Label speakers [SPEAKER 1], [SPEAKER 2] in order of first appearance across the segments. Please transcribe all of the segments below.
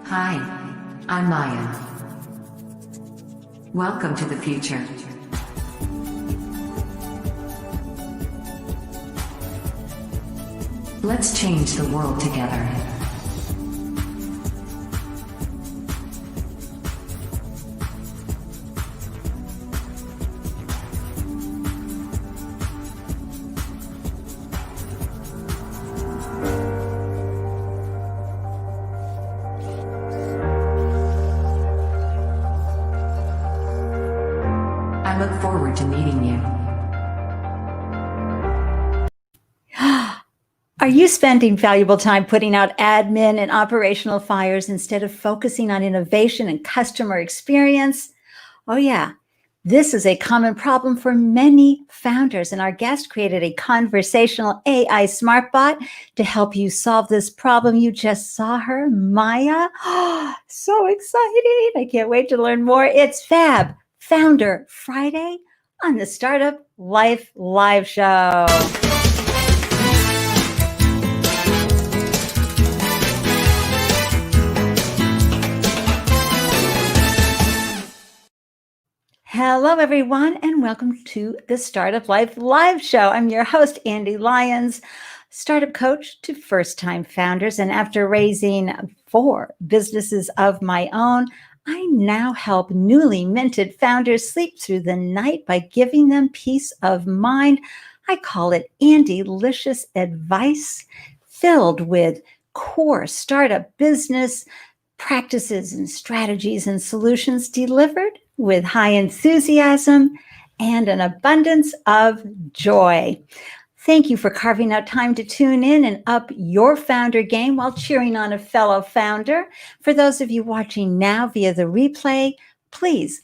[SPEAKER 1] Hi, I'm Maya. Welcome to the future. Let's change the world together. I look forward to meeting you.
[SPEAKER 2] Are you spending valuable time putting out admin and operational fires instead of focusing on innovation and customer experience? Oh, yeah. This is a common problem for many founders, and our guest created a conversational AI smart bot to help you solve this problem. You just saw her, Maya. So exciting. I can't wait to learn more. It's Fab Founder Friday on the Startup Life Live Show. Hello, everyone, and welcome to the Startup Life Live Show. I'm your host, Ande, Lyons, startup coach to first-time founders. And after raising 4 businesses of my own, I now help newly minted founders sleep through the night by giving them peace of mind. I call it Andelicious advice filled with core startup business practices and strategies and solutions delivered with high enthusiasm and an abundance of joy. Thank you for carving out time to tune in and up your founder game while cheering on a fellow founder. For those of you watching now via the replay, please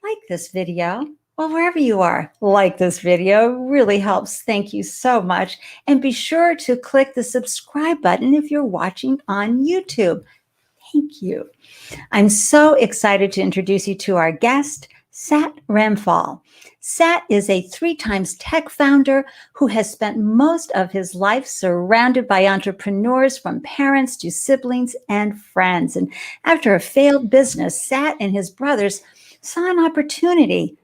[SPEAKER 2] like this video. Well, wherever you are, like this video. It really helps. Thank you so much. And be sure to click the subscribe button if you're watching on YouTube. Thank you. I'm so excited to introduce you to our guest, Sat Ramphal. Sat is a 3-times tech founder who has spent most of his life surrounded by entrepreneurs, from parents to siblings and friends. And after a failed business, Sat and his brothers saw an opportunity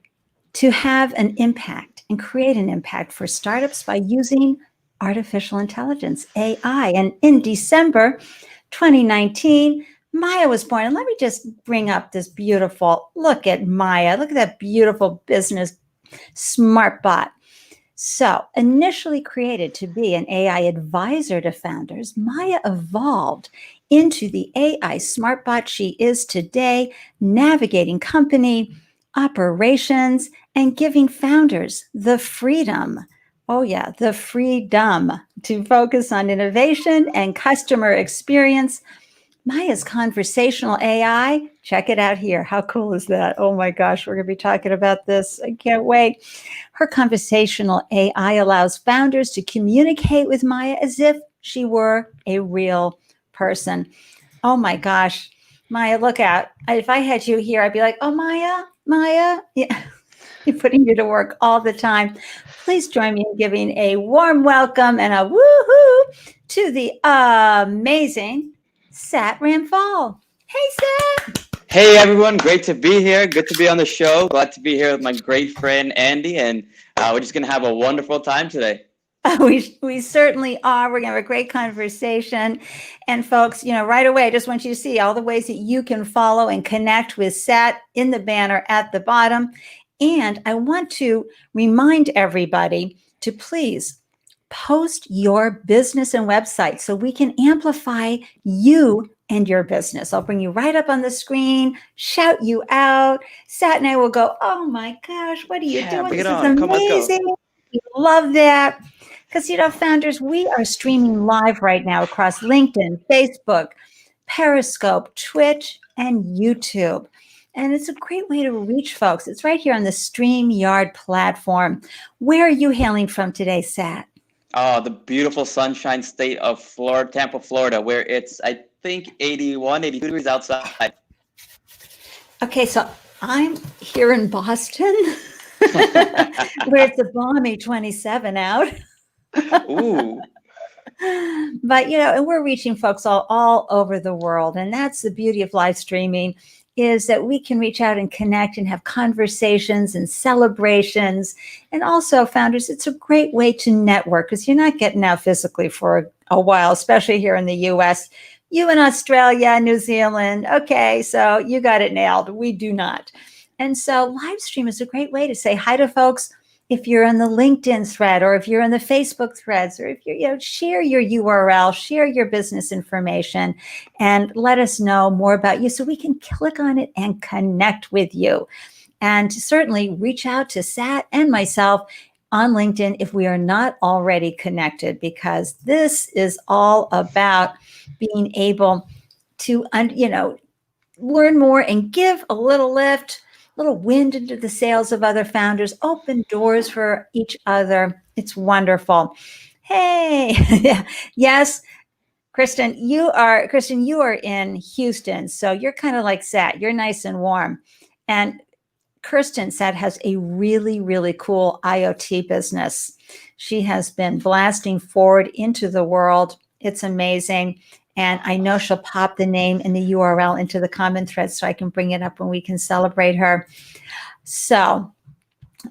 [SPEAKER 2] to have an impact and create an impact for startups by using artificial intelligence, AI. And in December 2019, Maya was born. And let me just bring up this beautiful, look at Maya. Look at that beautiful business smart bot. So initially created to be an AI advisor to founders, Maya evolved into the AI smart bot she is today, navigating company operations and giving founders the freedom. Oh yeah, the freedom to focus on innovation and customer experience. Maya's conversational AI, check it out here. How cool is that? Oh my gosh, we're going to be talking about this. I can't wait. Her conversational AI allows founders to communicate with Maya as if she were a real person. Oh my gosh, Maya, look out. If I had you here, I'd be like, oh, Maya, yeah. You're putting you to work all the time. Please join me in giving a warm welcome and a woohoo to the amazing Sat Ramphal. Hey, Sat.
[SPEAKER 3] Hey, everyone. Great to be here. Good to be on the show. Glad to be here with my great friend, Ande, and we're just going to have a wonderful time today.
[SPEAKER 2] We certainly are. We're going to have a great conversation. And folks, right away, I just want you to see all the ways that you can follow and connect with Sat in the banner at the bottom. And I want to remind everybody to please post your business and website so we can amplify you and your business. I'll bring you right up on the screen, shout you out. Sat and I will go, oh my gosh, what are you doing?
[SPEAKER 3] Bring it
[SPEAKER 2] This
[SPEAKER 3] on.
[SPEAKER 2] is
[SPEAKER 3] Come, let's go.
[SPEAKER 2] amazing. We love that. Because, founders, we are streaming live right now across LinkedIn, Facebook, Periscope, Twitch, and YouTube. And it's a great way to reach folks. It's right here on the StreamYard platform. Where are you hailing from today, Sat?
[SPEAKER 3] Oh, the beautiful sunshine state of Florida, Tampa, Florida, where it's, I think, 81, 82 degrees outside.
[SPEAKER 2] Okay, so I'm here in Boston, where it's a balmy 27 out.
[SPEAKER 3] Ooh.
[SPEAKER 2] But, and we're reaching folks all over the world. And that's the beauty of live streaming, is that we can reach out and connect and have conversations and celebrations. And also, founders, it's a great way to network, because you're not getting out physically for a while, especially here in the US. You in Australia, New Zealand, okay, so you got it nailed. We do not. And so live stream is a great way to say hi to folks. If you're in the LinkedIn thread, or if you're in the Facebook threads, or if you're, share your URL, share your business information, and let us know more about you so we can click on it and connect with you. And certainly reach out to Sat and myself on LinkedIn if we are not already connected, because this is all about being able to, learn more and give a little lift, little wind into the sails of other founders, open doors for each other. It's wonderful. Hey, yes, Kristen, you are in Houston, so you're kind of like Sat. You're nice and warm. And Kirsten Sat has a really, really cool IoT business. She has been blasting forward into the world. It's amazing. And I know she'll pop the name and the URL into the comment thread so I can bring it up when we can celebrate her. So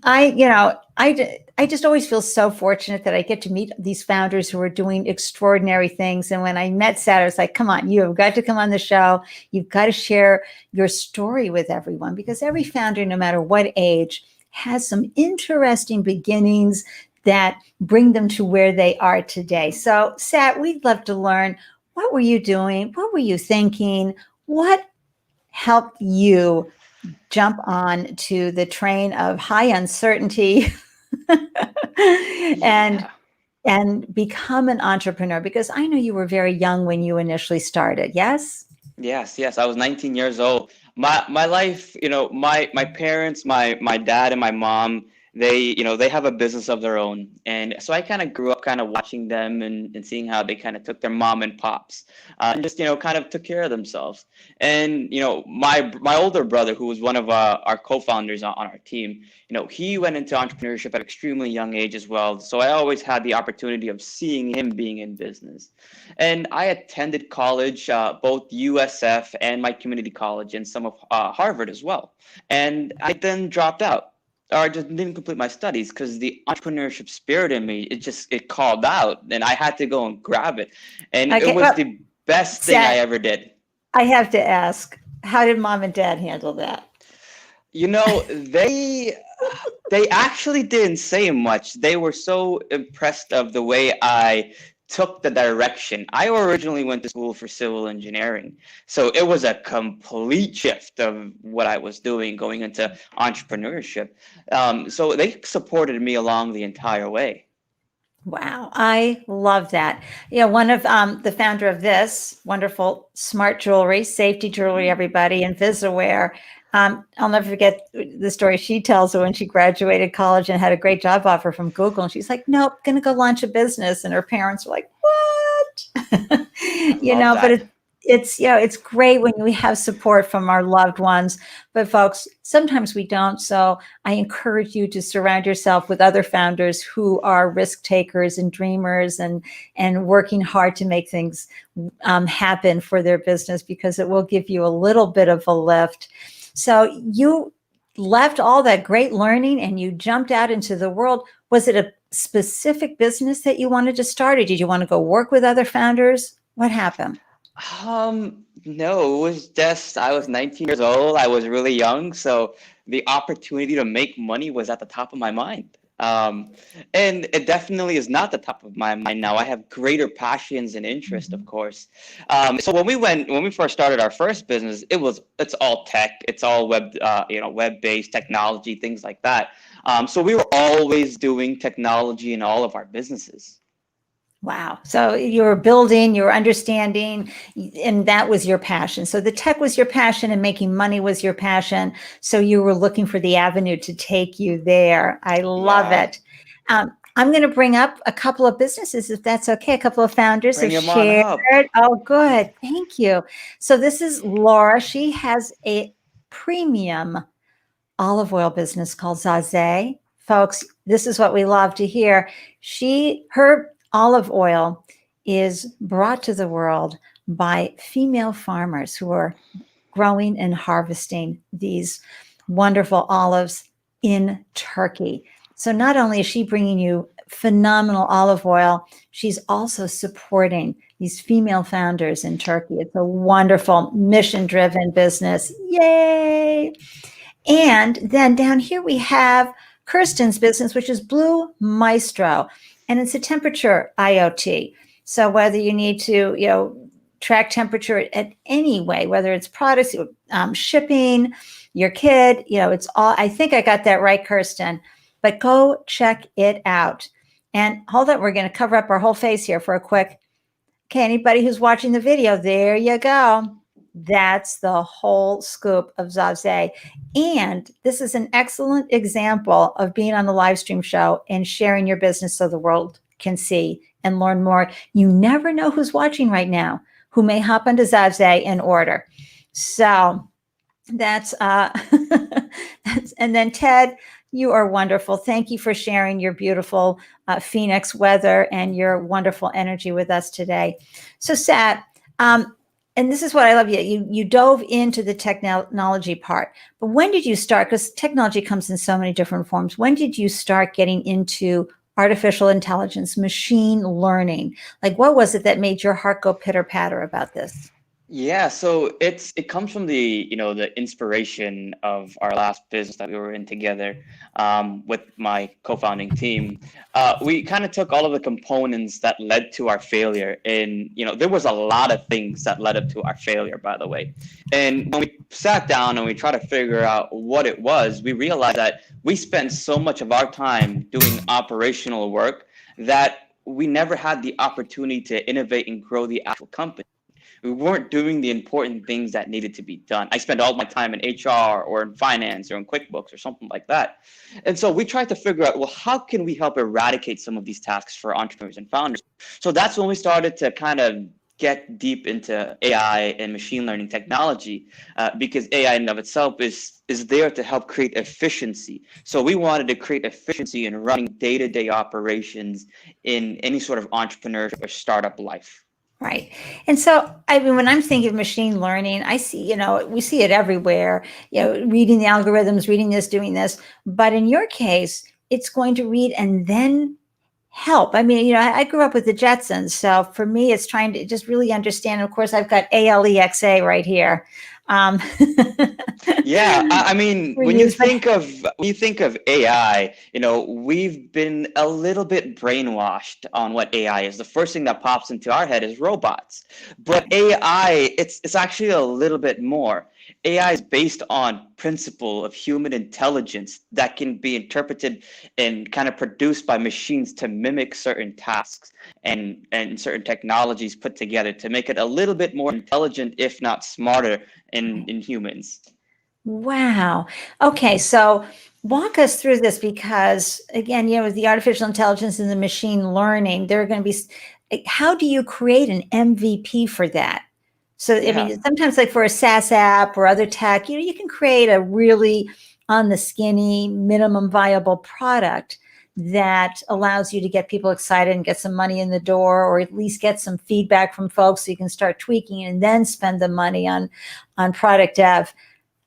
[SPEAKER 2] I just always feel so fortunate that I get to meet these founders who are doing extraordinary things. And when I met Sat, I was like, come on, you have got to come on the show. You've got to share your story with everyone, because every founder, no matter what age, has some interesting beginnings that bring them to where they are today. So Sat, we'd love to learn, what were you doing? What were you thinking? What helped you jump on to the train of high uncertainty and become an entrepreneur? Because I know you were very young when you initially started. Yes?
[SPEAKER 3] Yes. I was 19 years old. My life, my parents, my dad and my mom, they have a business of their own. And so I kind of grew up kind of watching them and seeing how they kind of took their mom and pops and just, kind of took care of themselves. And, my older brother, who was one of our co-founders on our team, he went into entrepreneurship at an extremely young age as well. So I always had the opportunity of seeing him being in business. And I attended college, both USF and my community college, and some of Harvard as well. And I then dropped out, or I just didn't complete my studies, because the entrepreneurship spirit in me, it called out, and I had to go and grab it. And it was the best thing I ever did.
[SPEAKER 2] I have to ask, how did mom and dad handle that?
[SPEAKER 3] They actually didn't say much. They were so impressed of the way I took the direction. I originally went to school for civil engineering, so it was a complete shift of what I was doing going into entrepreneurship. So they supported me along the entire way.
[SPEAKER 2] Wow, I love that. One of the founder of this wonderful smart jewelry, safety jewelry, everybody, and Visaware. I'll never forget the story she tells when she graduated college and had a great job offer from Google. And she's like, nope, going to go launch a business. And her parents were like, what? But it's great when we have support from our loved ones. But folks, sometimes we don't. So I encourage you to surround yourself with other founders who are risk takers and dreamers and working hard to make things happen for their business, because it will give you a little bit of a lift. So you left all that great learning and you jumped out into the world. Was it a specific business that you wanted to start, or did you want to go work with other founders? What happened?
[SPEAKER 3] No, it was just, I was 19 years old. I was really young. So the opportunity to make money was at the top of my mind. And it definitely is not the top of my mind now. I have greater passions and interest, of course. So when we first started our first business, it's all tech, it's all web-based technology, things like that. So we were always doing technology in all of our businesses.
[SPEAKER 2] Wow. So you were building, you were understanding, and that was your passion. So the tech was your passion and making money was your passion. So you were looking for the avenue to take you there. I love it. I'm going to bring up a couple of businesses, if that's okay. A couple of founders have shared. Oh, good. Thank you. So this is Laura. She has a premium olive oil business called Zaze. Folks, this is what we love to hear. Her olive oil is brought to the world by female farmers who are growing and harvesting these wonderful olives in Turkey. So not only is she bringing you phenomenal olive oil, she's also supporting these female founders in Turkey. It's a wonderful mission-driven business. Yay! And then down here we have Kirsten's business, which is Blue Maestro, and it's a temperature IoT. So whether you need to, track temperature at any way, whether it's products, shipping, your kid, it's all, I think I got that right, Kirsten, but go check it out. And hold on, we're going to cover up our whole face here for a quick, okay, anybody who's watching the video, there you go. That's the whole scoop of Zaze. And this is an excellent example of being on the live stream show and sharing your business so the world can see and learn more. You never know who's watching right now, who may hop onto Zaze and order. So that's, and then Ted, you are wonderful. Thank you for sharing your beautiful Phoenix weather and your wonderful energy with us today. So Sat, and this is what I love. You dove into the technology part, but when did you start? Because technology comes in so many different forms. When did you start getting into artificial intelligence, machine learning? Like, what was it that made your heart go pitter patter about this?
[SPEAKER 3] Yeah, so it comes from the inspiration of our last business that we were in together with my co-founding team. We kind of took all of the components that led to our failure, and there was a lot of things that led up to our failure, by the way. And when we sat down and we tried to figure out what it was, we realized that we spent so much of our time doing operational work that we never had the opportunity to innovate and grow the actual company. We weren't doing the important things that needed to be done. I spent all my time in HR or in finance or in QuickBooks or something like that. And so we tried to figure out, well, how can we help eradicate some of these tasks for entrepreneurs and founders? So that's when we started to kind of get deep into AI and machine learning technology, because AI in and of itself is there to help create efficiency. So we wanted to create efficiency in running day-to-day operations in any sort of entrepreneurship or startup life.
[SPEAKER 2] Right. And so, I mean, when I'm thinking of machine learning, I see, we see it everywhere, reading the algorithms, reading this, doing this. But in your case, it's going to read and then help. I mean, I grew up with the Jetsons. So for me, it's trying to just really understand. Of course, I've got ALEXA right here.
[SPEAKER 3] Yeah, I mean, when you think of AI, we've been a little bit brainwashed on what AI is. The first thing that pops into our head is robots, but AI, it's actually a little bit more. AI is based on principle of human intelligence that can be interpreted and kind of produced by machines to mimic certain tasks and certain technologies put together to make it a little bit more intelligent, if not smarter, in humans.
[SPEAKER 2] Wow. Okay, so walk us through this, because again, with the artificial intelligence and the machine learning, there are going to be, how do you create an MVP for that? So, I mean, sometimes like for a SaaS app or other tech, you can create a really on the skinny minimum viable product that allows you to get people excited and get some money in the door, or at least get some feedback from folks so you can start tweaking and then spend the money on product dev.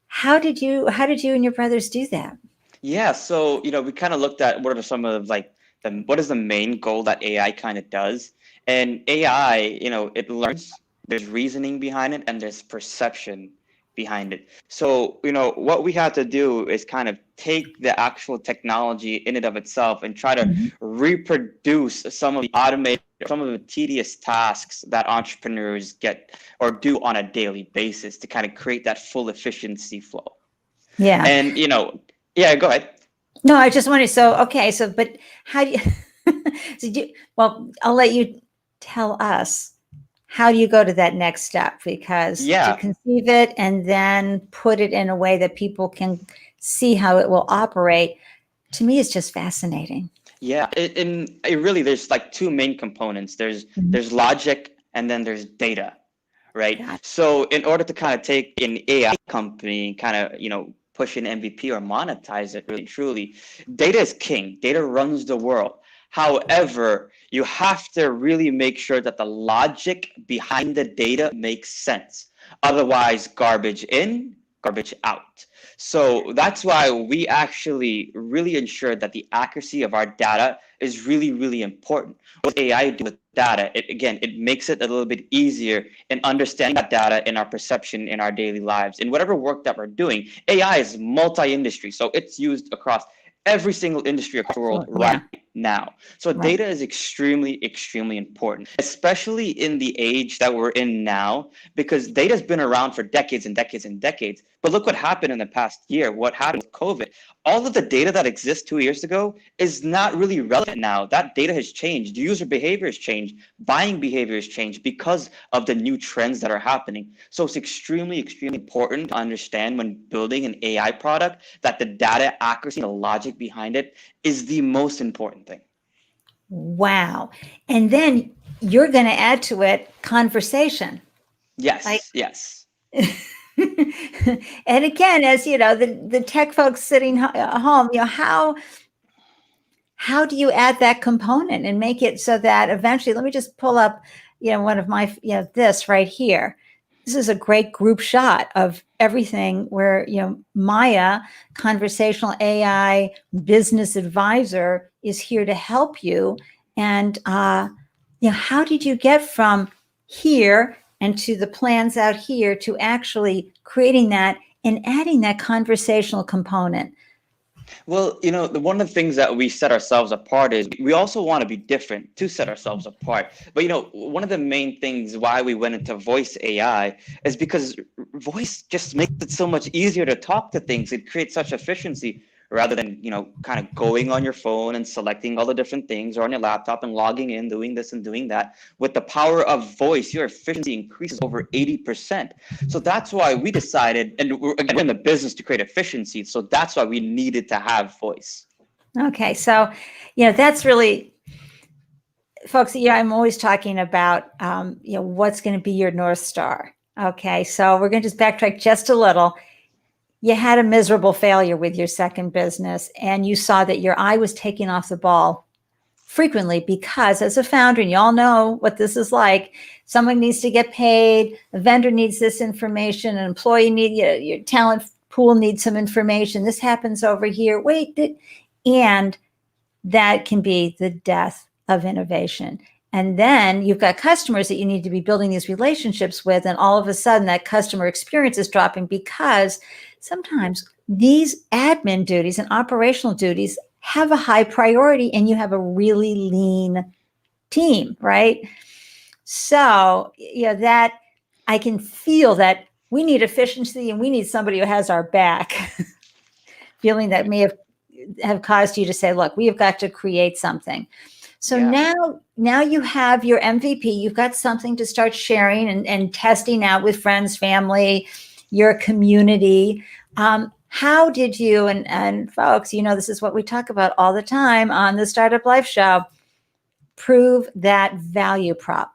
[SPEAKER 2] How did you and your brothers do that?
[SPEAKER 3] Yeah, so we kind of looked at what are some of what is the main goal that AI kind of does, and AI, it learns. There's reasoning behind it, and there's perception behind it. So what we had to do is kind of take the actual technology in and of itself and try to reproduce some of the tedious tasks that entrepreneurs get or do on a daily basis to kind of create that full efficiency flow.
[SPEAKER 2] Yeah.
[SPEAKER 3] And yeah, go ahead.
[SPEAKER 2] No, I just wanted, but how do you, well, I'll let you tell us, how do you go to that next step? Because to conceive it and then put it in a way that people can see how it will operate, to me, is just fascinating.
[SPEAKER 3] Yeah, it really, there's like two main components. There's logic, and then there's data, right? Yeah. So in order to kind of take an AI company and kind of, push an MVP or monetize it really truly, data is king. Data runs the world. However, you have to really make sure that the logic behind the data makes sense. Otherwise, garbage in, garbage out. So that's why we actually really ensure that the accuracy of our data is really, really important. What AI do with data, it makes it a little bit easier in understanding that data in our perception in our daily lives. In whatever work that we're doing, AI is multi-industry, so it's used across every single industry across the world
[SPEAKER 2] Yeah,
[SPEAKER 3] right now. So
[SPEAKER 2] right.
[SPEAKER 3] data is extremely, extremely important, especially in the age that we're in now, because data has been around for decades and decades and decades. But look what happened in the past year, what happened with COVID. All of the data that exists 2 years ago is not really relevant now. That data has changed. User behavior has changed. Buying behavior has changed because of the new trends that are happening. So it's extremely, extremely important to understand when building an AI product that the data accuracy and the logic behind it is the most important thing.
[SPEAKER 2] Wow. And then you're going to add to it conversation. Like,
[SPEAKER 3] Yes, yes.
[SPEAKER 2] and again, as you know, the tech folks sitting home, how do you add that component and make it so that eventually, let me just pull up, one of my, this right here. This is a great group shot of everything where, Maya, conversational AI business advisor, is here to help you. And, how did you get from here and to the plans out here to actually creating that and adding that conversational component?
[SPEAKER 3] Well, one of the things that we set ourselves apart is we also want to be different to set ourselves apart. But, one of the main things why we went into voice AI is because voice just makes it so much easier to talk to things. It creates such efficiency rather than, kind of going on your phone and selecting all the different things or on your laptop and logging in, doing this and doing that. With the power of voice, your efficiency increases over 80%. So that's why we decided, and we're in the business to create efficiency. So that's why we needed to have voice.
[SPEAKER 2] Okay, so that's really, folks. I'm always talking about what's going to be your North Star. Okay, so we're going to just backtrack just a little. You had a miserable failure with your second business, and you saw that your eye was taking off the ball frequently because, as a founder, and you all know what this is like, someone needs to get paid, a vendor needs this information, an employee your talent pool needs some information. This happens over here. And that can be the death of innovation. And then you've got customers that you need to be building these relationships with, and all of a sudden that customer experience is dropping because sometimes these admin duties and operational duties have a high priority and you have a really lean team, right? So, that I can feel that we need efficiency and we need somebody who has our back. Feeling that may have caused you to say, look, we have got to create something. So
[SPEAKER 3] Yeah.
[SPEAKER 2] now you have your MVP, you've got something to start sharing and testing out with friends, family, your community. How did you, and folks, this is what we talk about all the time on the Startup Life Show, prove that value prop?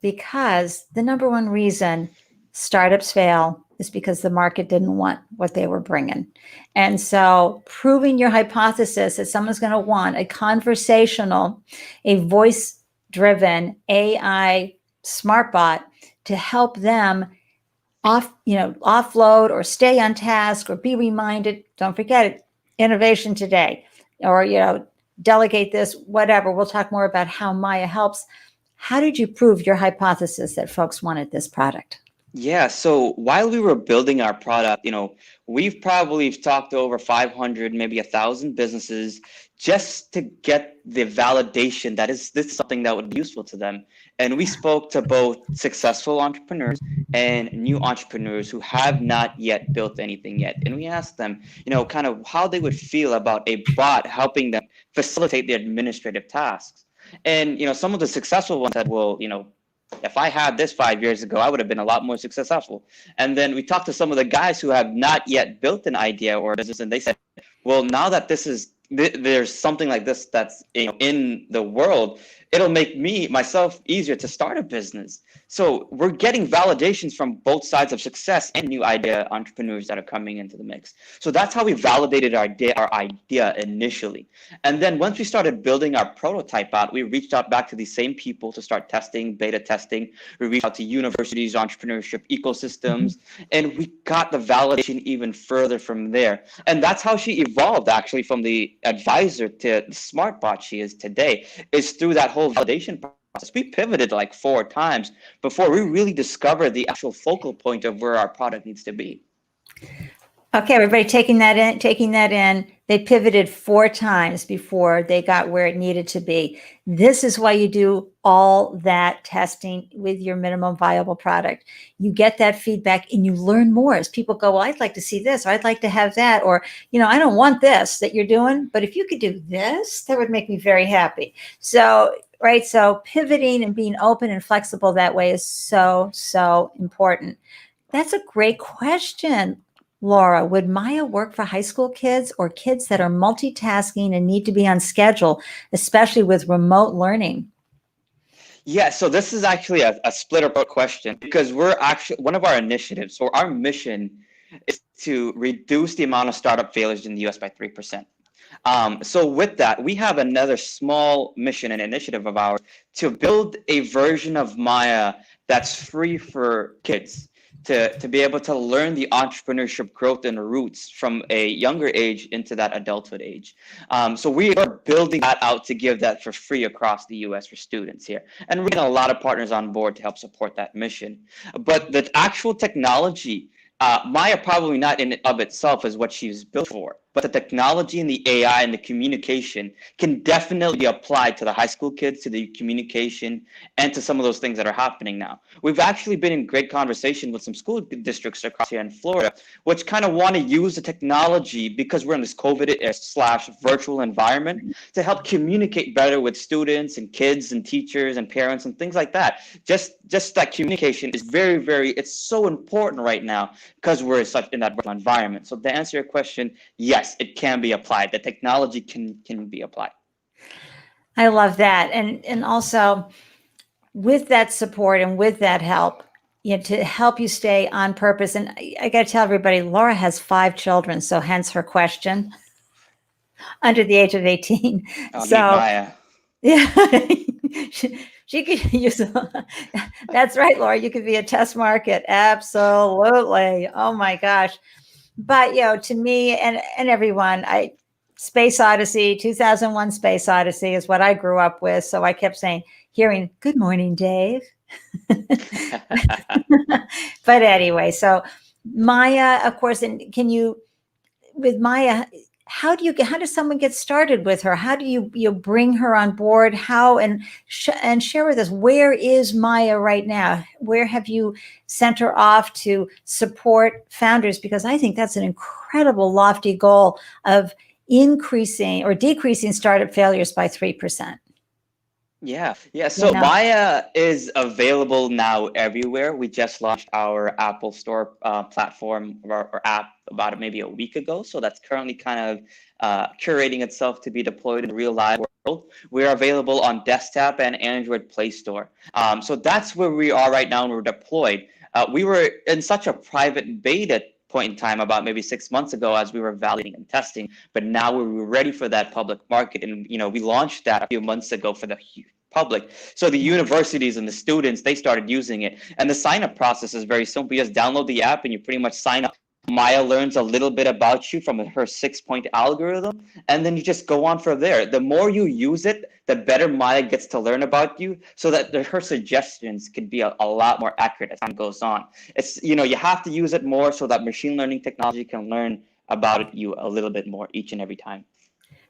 [SPEAKER 2] Because the number one reason startups fail is because the market didn't want what they were bringing. And so proving your hypothesis that someone's going to want a conversational, a voice-driven AI smart bot to help them offload or stay on task or be reminded, don't forget it, innovation today, or, delegate this, whatever. We'll talk more about how Maya helps. How did you prove your hypothesis that folks wanted this product?
[SPEAKER 3] Yeah, so while we were building our product, we've probably talked to over 500, maybe 1,000 businesses just to get the validation that this is something that would be useful to them. And we spoke to both successful entrepreneurs and new entrepreneurs who have not yet built anything yet. And we asked them, kind of how they would feel about a bot helping them facilitate their administrative tasks. And, some of the successful ones said, well, if I had this 5 years ago, I would have been a lot more successful. And then we talked to some of the guys who have not yet built an idea or a business, and they said, well, now that there's something like this that's in the world, it'll make myself easier to start a business. So we're getting validations from both sides of success and new idea entrepreneurs that are coming into the mix. So that's how we validated our idea initially. And then once we started building our prototype out, we reached out back to these same people to start testing, beta testing. We reached out to universities, entrepreneurship ecosystems, and we got the validation even further from there. And that's how she evolved, actually, from the advisor to the smart bot she is today, is through that whole validation process. We pivoted like 4 times before we really discovered the actual focal point of where our product needs to be.
[SPEAKER 2] Okay, everybody taking that in. They pivoted 4 times before they got where it needed to be. This is why you do all that testing with your minimum viable product. You get that feedback and you learn more as people go, well, I'd like to see this, or I'd like to have that, or, I don't want this that you're doing, but if you could do this, that would make me very happy. So, right. So pivoting and being open and flexible that way is so, so important. That's a great question. Laura, would Maya work for high school kids or kids that are multitasking and need to be on schedule, especially with remote learning?
[SPEAKER 3] Yeah, so this is actually a split apart question, because we're actually, one of our initiatives, so our mission is to reduce the amount of startup failures in the US by 3%. So with that, we have another small mission and initiative of ours to build a version of Maya that's free for kids, to be able to learn the entrepreneurship growth and roots from a younger age into that adulthood age. So we are building that out to give that for free across the US for students here. And we're getting a lot of partners on board to help support that mission. But the actual technology, Maya probably not in and of itself is what she's built for, but the technology and the AI and the communication can definitely be applied to the high school kids, to the communication, and to some of those things that are happening now. We've actually been in great conversation with some school districts across here in Florida, which kind of want to use the technology, because we're in this COVID/virtual environment, to help communicate better with students and kids and teachers and parents and things like that. Just that communication is very, very, it's so important right now because we're in that virtual environment. So to answer your question, yes, it can be applied. The technology can be applied.
[SPEAKER 2] I love that. And also with that support and with that help, to help you stay on purpose. And I got to tell everybody, Laura has 5 children, so hence her question, under the age of 18.
[SPEAKER 3] So Maya.
[SPEAKER 2] Yeah, she could use, that's right, Laura, you could be a test market. Absolutely. Oh my gosh. But, to me and everyone, Space Odyssey, 2001 Space Odyssey is what I grew up with. So I kept hearing, good morning, Dave. But anyway, so Maya, of course, and with Maya, how does someone get started with her? How do you bring her on board? How, and share with us, where is Maya right now? Where have you sent her off to support founders? Because I think that's an incredible lofty goal of increasing or decreasing startup failures by 3%.
[SPEAKER 3] Yeah. So Maya is available now everywhere. We just launched our Apple Store platform or app about maybe a week ago. So that's currently kind of curating itself to be deployed in the real live world. We're available on desktop and Android Play Store. So that's where we are right now, and we're deployed. We were in such a private beta point in time about maybe 6 months ago as we were validating and testing, but now we're ready for that public market. And we launched that a few months ago for the public. So the universities and the students, they started using it. And the sign up process is very simple. You just download the app and you pretty much sign up. Maya learns a little bit about you from her 6-point algorithm, and then you just go on from there. The more you use it, the better Maya gets to learn about you, so that her suggestions could be a lot more accurate as time goes on. It's, you have to use it more so that machine learning technology can learn about you a little bit more each and every time.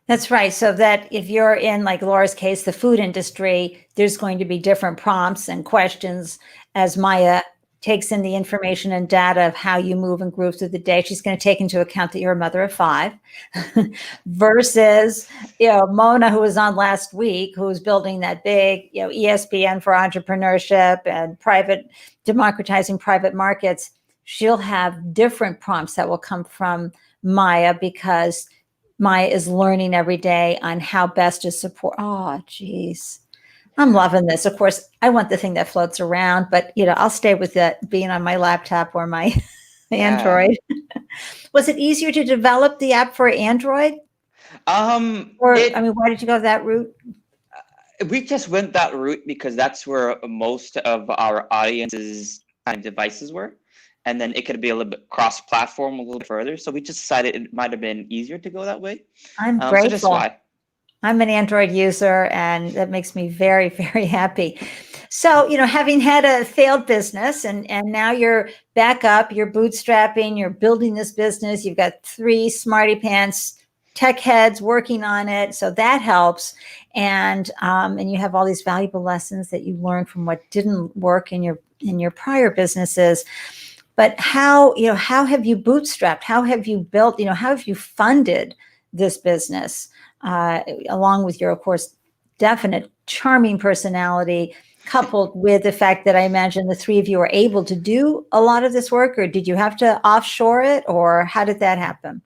[SPEAKER 2] That's right. So that if you're in, like Laura's case, the food industry, there's going to be different prompts and questions as Maya takes in the information and data of how you move and groove through the day. She's going to take into account that you're a mother of 5 versus, Mona, who was on last week, who was building that big, ESPN for entrepreneurship and democratizing private markets. She'll have different prompts that will come from Maya, because Maya is learning every day on how best to support. Oh, geez. I'm loving this. Of course, I want the thing that floats around, but I'll stay with that being on my laptop or my
[SPEAKER 3] Yeah.
[SPEAKER 2] Android. Was it easier to develop the app for Android? Or, I
[SPEAKER 3] It
[SPEAKER 2] mean, why did you go that route?
[SPEAKER 3] we just went that route because that's where most of our audience's kind of devices were, and then it could be a little bit cross-platform a little bit further. So we just decided it might have been easier to go that way.
[SPEAKER 2] I'm
[SPEAKER 3] So just
[SPEAKER 2] grateful.
[SPEAKER 3] why.
[SPEAKER 2] I'm an Android user, and that makes me very, very happy. So, having had a failed business and now you're back up, you're bootstrapping, you're building this business, you've got 3 smarty pants tech heads working on it. So that helps. And you have all these valuable lessons that you learned from what didn't work in your prior businesses. But how have you bootstrapped? How have you built, how have you funded this business? Along with your, of course, definite charming personality, coupled with the fact that I imagine the 3 of you are able to do a lot of this work, or did you have to offshore it, or how did that happen?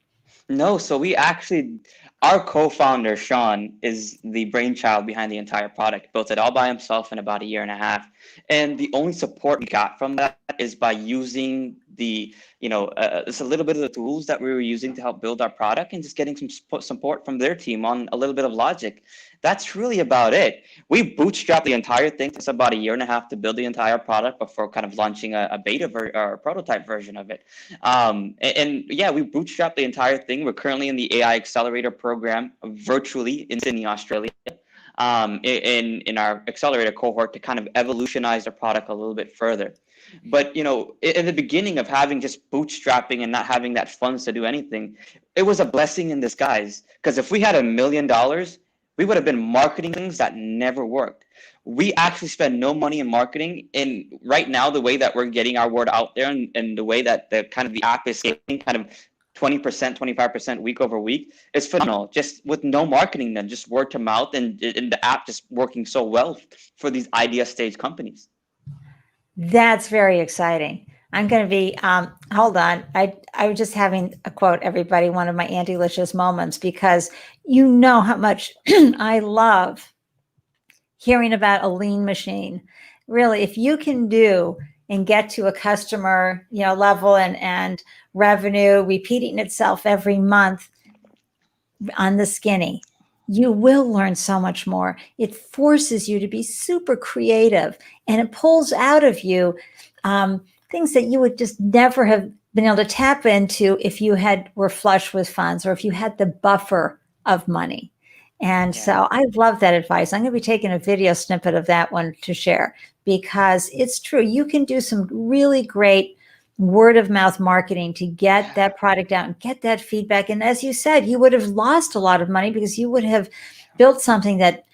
[SPEAKER 3] No, so we actually, our co-founder, Sean, is the brainchild behind the entire product. Built it all by himself in about a year and a half. And the only support we got from that is by using it's a little bit of the tools that we were using to help build our product and just getting some support from their team on a little bit of logic. That's really about it. We bootstrapped the entire thing. It's about a year and a half to build the entire product before kind of launching a beta or a prototype version of it. And yeah, we bootstrapped the entire thing. We're currently in the AI Accelerator program virtually in Sydney, Australia, in our accelerator cohort to kind of evolutionize the product a little bit further. But in the beginning of having just bootstrapping and not having that funds to do anything, it was a blessing in disguise. Because if we had $1 million, we would have been marketing things that never worked. We actually spend no money in marketing, and right now the way that we're getting our word out there and the way that the app is scaling kind of 20%, 25% week over week is phenomenal. Just with no marketing, then just word to mouth, and the app just working so well for these idea stage companies.
[SPEAKER 2] That's very exciting. I'm going to be, hold on. I was just having a quote, everybody, one of my Andy-licious moments, because you know how much I love hearing about a lean machine. Really, if you can do and get to a customer, level and revenue repeating itself every month on the skinny, you will learn so much more. It forces you to be super creative, and it pulls out of you things that you would just never have been able to tap into if you were flush with funds or if you had the buffer of money. And so I love that advice. I'm going to be taking a video snippet of that one to share, because it's true. You can do some really great word of mouth marketing to get that product out and get that feedback. And as you said, you would have lost a lot of money because you would have built something that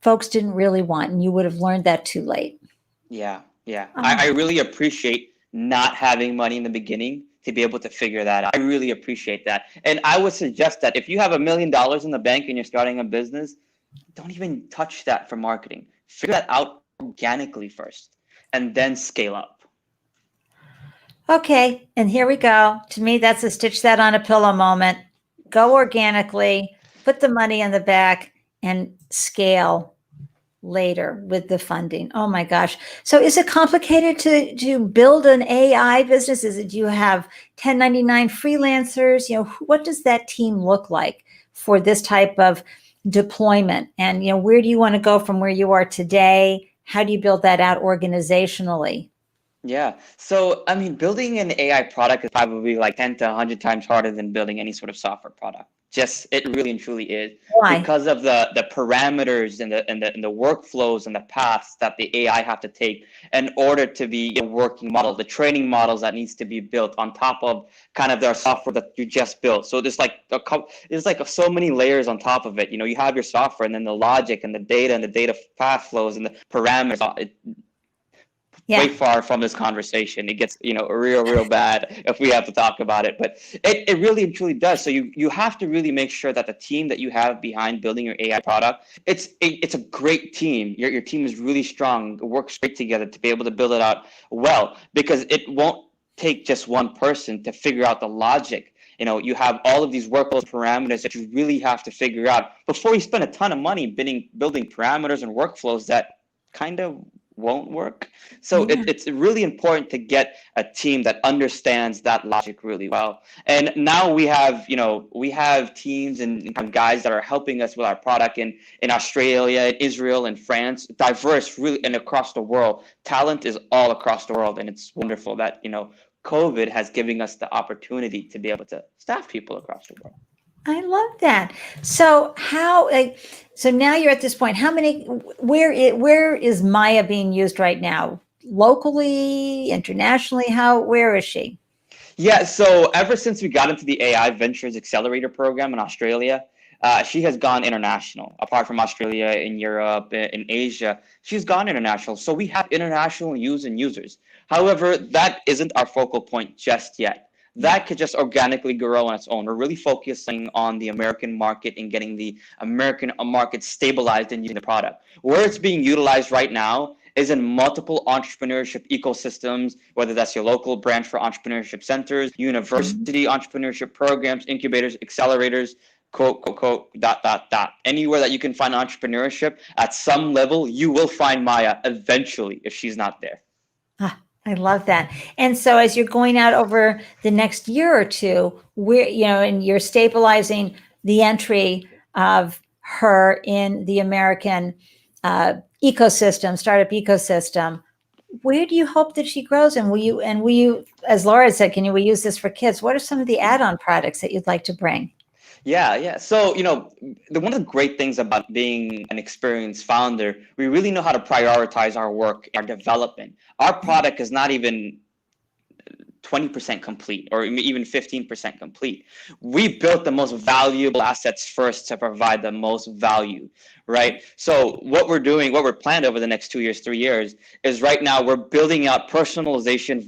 [SPEAKER 2] folks didn't really want, and you would have learned that too late.
[SPEAKER 3] Yeah. I really appreciate not having money in the beginning to be able to figure that out. I really appreciate that. And I would suggest that if you have $1 million in the bank and you're starting a business, don't even touch that for marketing. Figure that out organically first and then scale up.
[SPEAKER 2] Okay, and here we go. To me, that's a stitch that on a pillow moment. Go organically, put the money in the back, and scale later with the funding. Oh my gosh. So is it complicated to build an AI business? Do you have 1099 freelancers? What does that team look like for this type of deployment? And, where do you want to go from where you are today? How do you build that out organizationally?
[SPEAKER 3] Yeah. So, I mean, building an AI product is probably like 10 to 100 times harder than building any sort of software product. Just, it really and truly is.
[SPEAKER 2] Why?
[SPEAKER 3] Because of the parameters and the workflows and the paths that the AI have to take in order to be a working model, the training models that needs to be built on top of kind of their software that you just built. So there's like so many layers on top of it. You have your software, and then the logic and the data path flows and the parameters. Way far from this conversation. It gets, real bad if we have to talk about it, but it really and truly does. So you have to really make sure that the team that you have behind building your AI product, it's a great team. Your team is really strong. It works great together to be able to build it out well, because it won't take just one person to figure out the logic You have all of these workload parameters that you really have to figure out before you spend a ton of money building parameters and workflows that kind of won't work. So
[SPEAKER 2] Yeah.
[SPEAKER 3] it's really important to get a team that understands that logic really well. And now we have teams and guys that are helping us with our product in Australia, Israel, and France, diverse really, and across the world. Talent is all across the world, and it's wonderful that COVID has given us the opportunity to be able to staff people across the world.
[SPEAKER 2] I love that. So so now you're at this point. Where is Maya being used right now? Locally, internationally? Where is she?
[SPEAKER 3] Yeah, so ever since we got into the AI Ventures Accelerator program in Australia, she has gone international. Apart from Australia, in Europe, in Asia, she's gone international. So we have international users. However, that isn't our focal point just yet. That could just organically grow on its own. We're really focusing on the American market and getting the American market stabilized and using the product. Where it's being utilized right now is in multiple entrepreneurship ecosystems, whether that's your local branch for entrepreneurship centers, university entrepreneurship programs, incubators, accelerators, quote, quote, quote, dot, dot, dot. Anywhere that you can find entrepreneurship at some level, you will find Maya eventually if she's not there.
[SPEAKER 2] I love that. And so as you're going out over the next year or two, and you're stabilizing the entry of her in the American startup ecosystem, where do you hope that she grows? And will you, as Laura said, we use this for kids? What are some of the add-on products that you'd like to bring?
[SPEAKER 3] Yeah. So, one of the great things about being an experienced founder, we really know how to prioritize our work, our development. Our product is not even 20% complete or even 15% complete. We built the most valuable assets first to provide the most value, right? So what we're planned over the next 2 years, 3 years is right now we're building out personalization,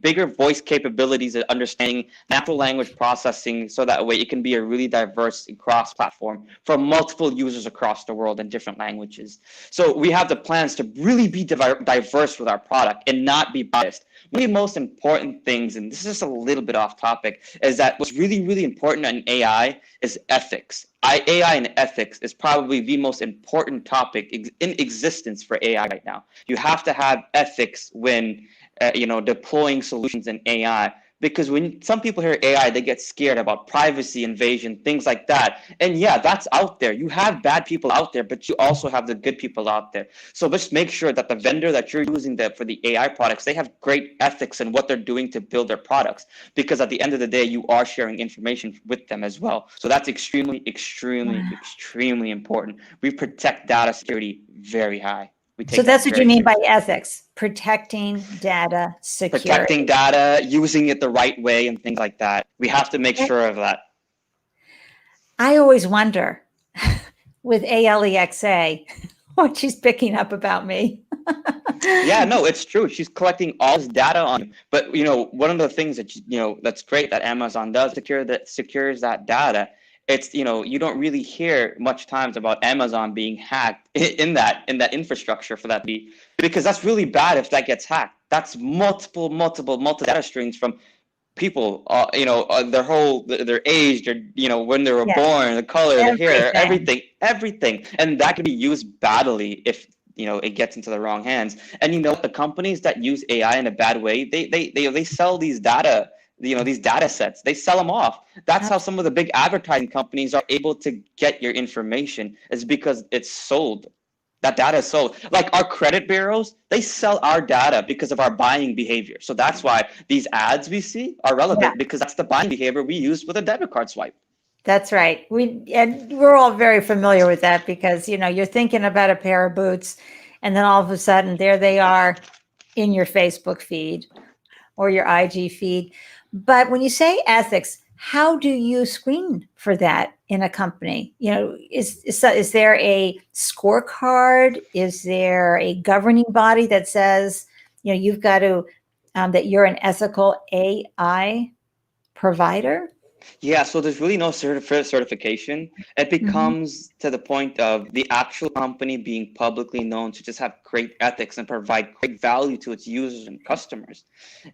[SPEAKER 3] bigger voice capabilities and understanding natural language processing so that way it can be a really diverse cross-platform for multiple users across the world in different languages. So we have the plans to really be diverse with our product and not be biased. One of the most important things, and this is just a little bit off topic, is that what's really, really important in AI is ethics. AI and ethics is probably the most important topic in existence for AI right now. You have to have ethics when deploying solutions in AI. Because when some people hear AI, they get scared about privacy invasion, things like that. And yeah, that's out there. You have bad people out there, but you also have the good people out there. So let's make sure that the vendor that you're using for the AI products, they have great ethics in what they're doing to build their products. Because at the end of the day, you are sharing information with them as well. So that's extremely, extremely, extremely important. We protect data security very high.
[SPEAKER 2] So that's what you mean by ethics, protecting data security.
[SPEAKER 3] Protecting data, using it the right way and things like that. We have to make sure of that.
[SPEAKER 2] I always wonder with ALEXA what she's picking up about me.
[SPEAKER 3] Yeah, no, it's true. She's collecting all this data on you. But, one of the things that, that's great that Amazon does secures that data. It's, you don't really hear much times about Amazon being hacked in that infrastructure for that because that's really bad if that gets hacked. That's multiple data streams from people, their age, when they were born, the color, the hair, everything. And that can be used badly if, it gets into the wrong hands. And, the companies that use AI in a bad way, they sell these data these data sets, they sell them off. That's how some of the big advertising companies are able to get your information, is because it's sold. That data is sold. Like our credit bureaus, they sell our data because of our buying behavior. So that's why these ads we see are relevant because that's the buying behavior we use with a debit card swipe.
[SPEAKER 2] That's right. We're all very familiar with that because, you're thinking about a pair of boots and then all of a sudden there they are in your Facebook feed or your IG feed. But when you say ethics, how do you screen for that in a company? Is there a scorecard? Is there a governing body that says, you've got to, that you're an ethical AI provider?
[SPEAKER 3] Yeah, so there's really no certification. It
[SPEAKER 2] Mhm.
[SPEAKER 3] becomes to the point of the actual company being publicly known to just have great ethics and provide great value to its users and customers.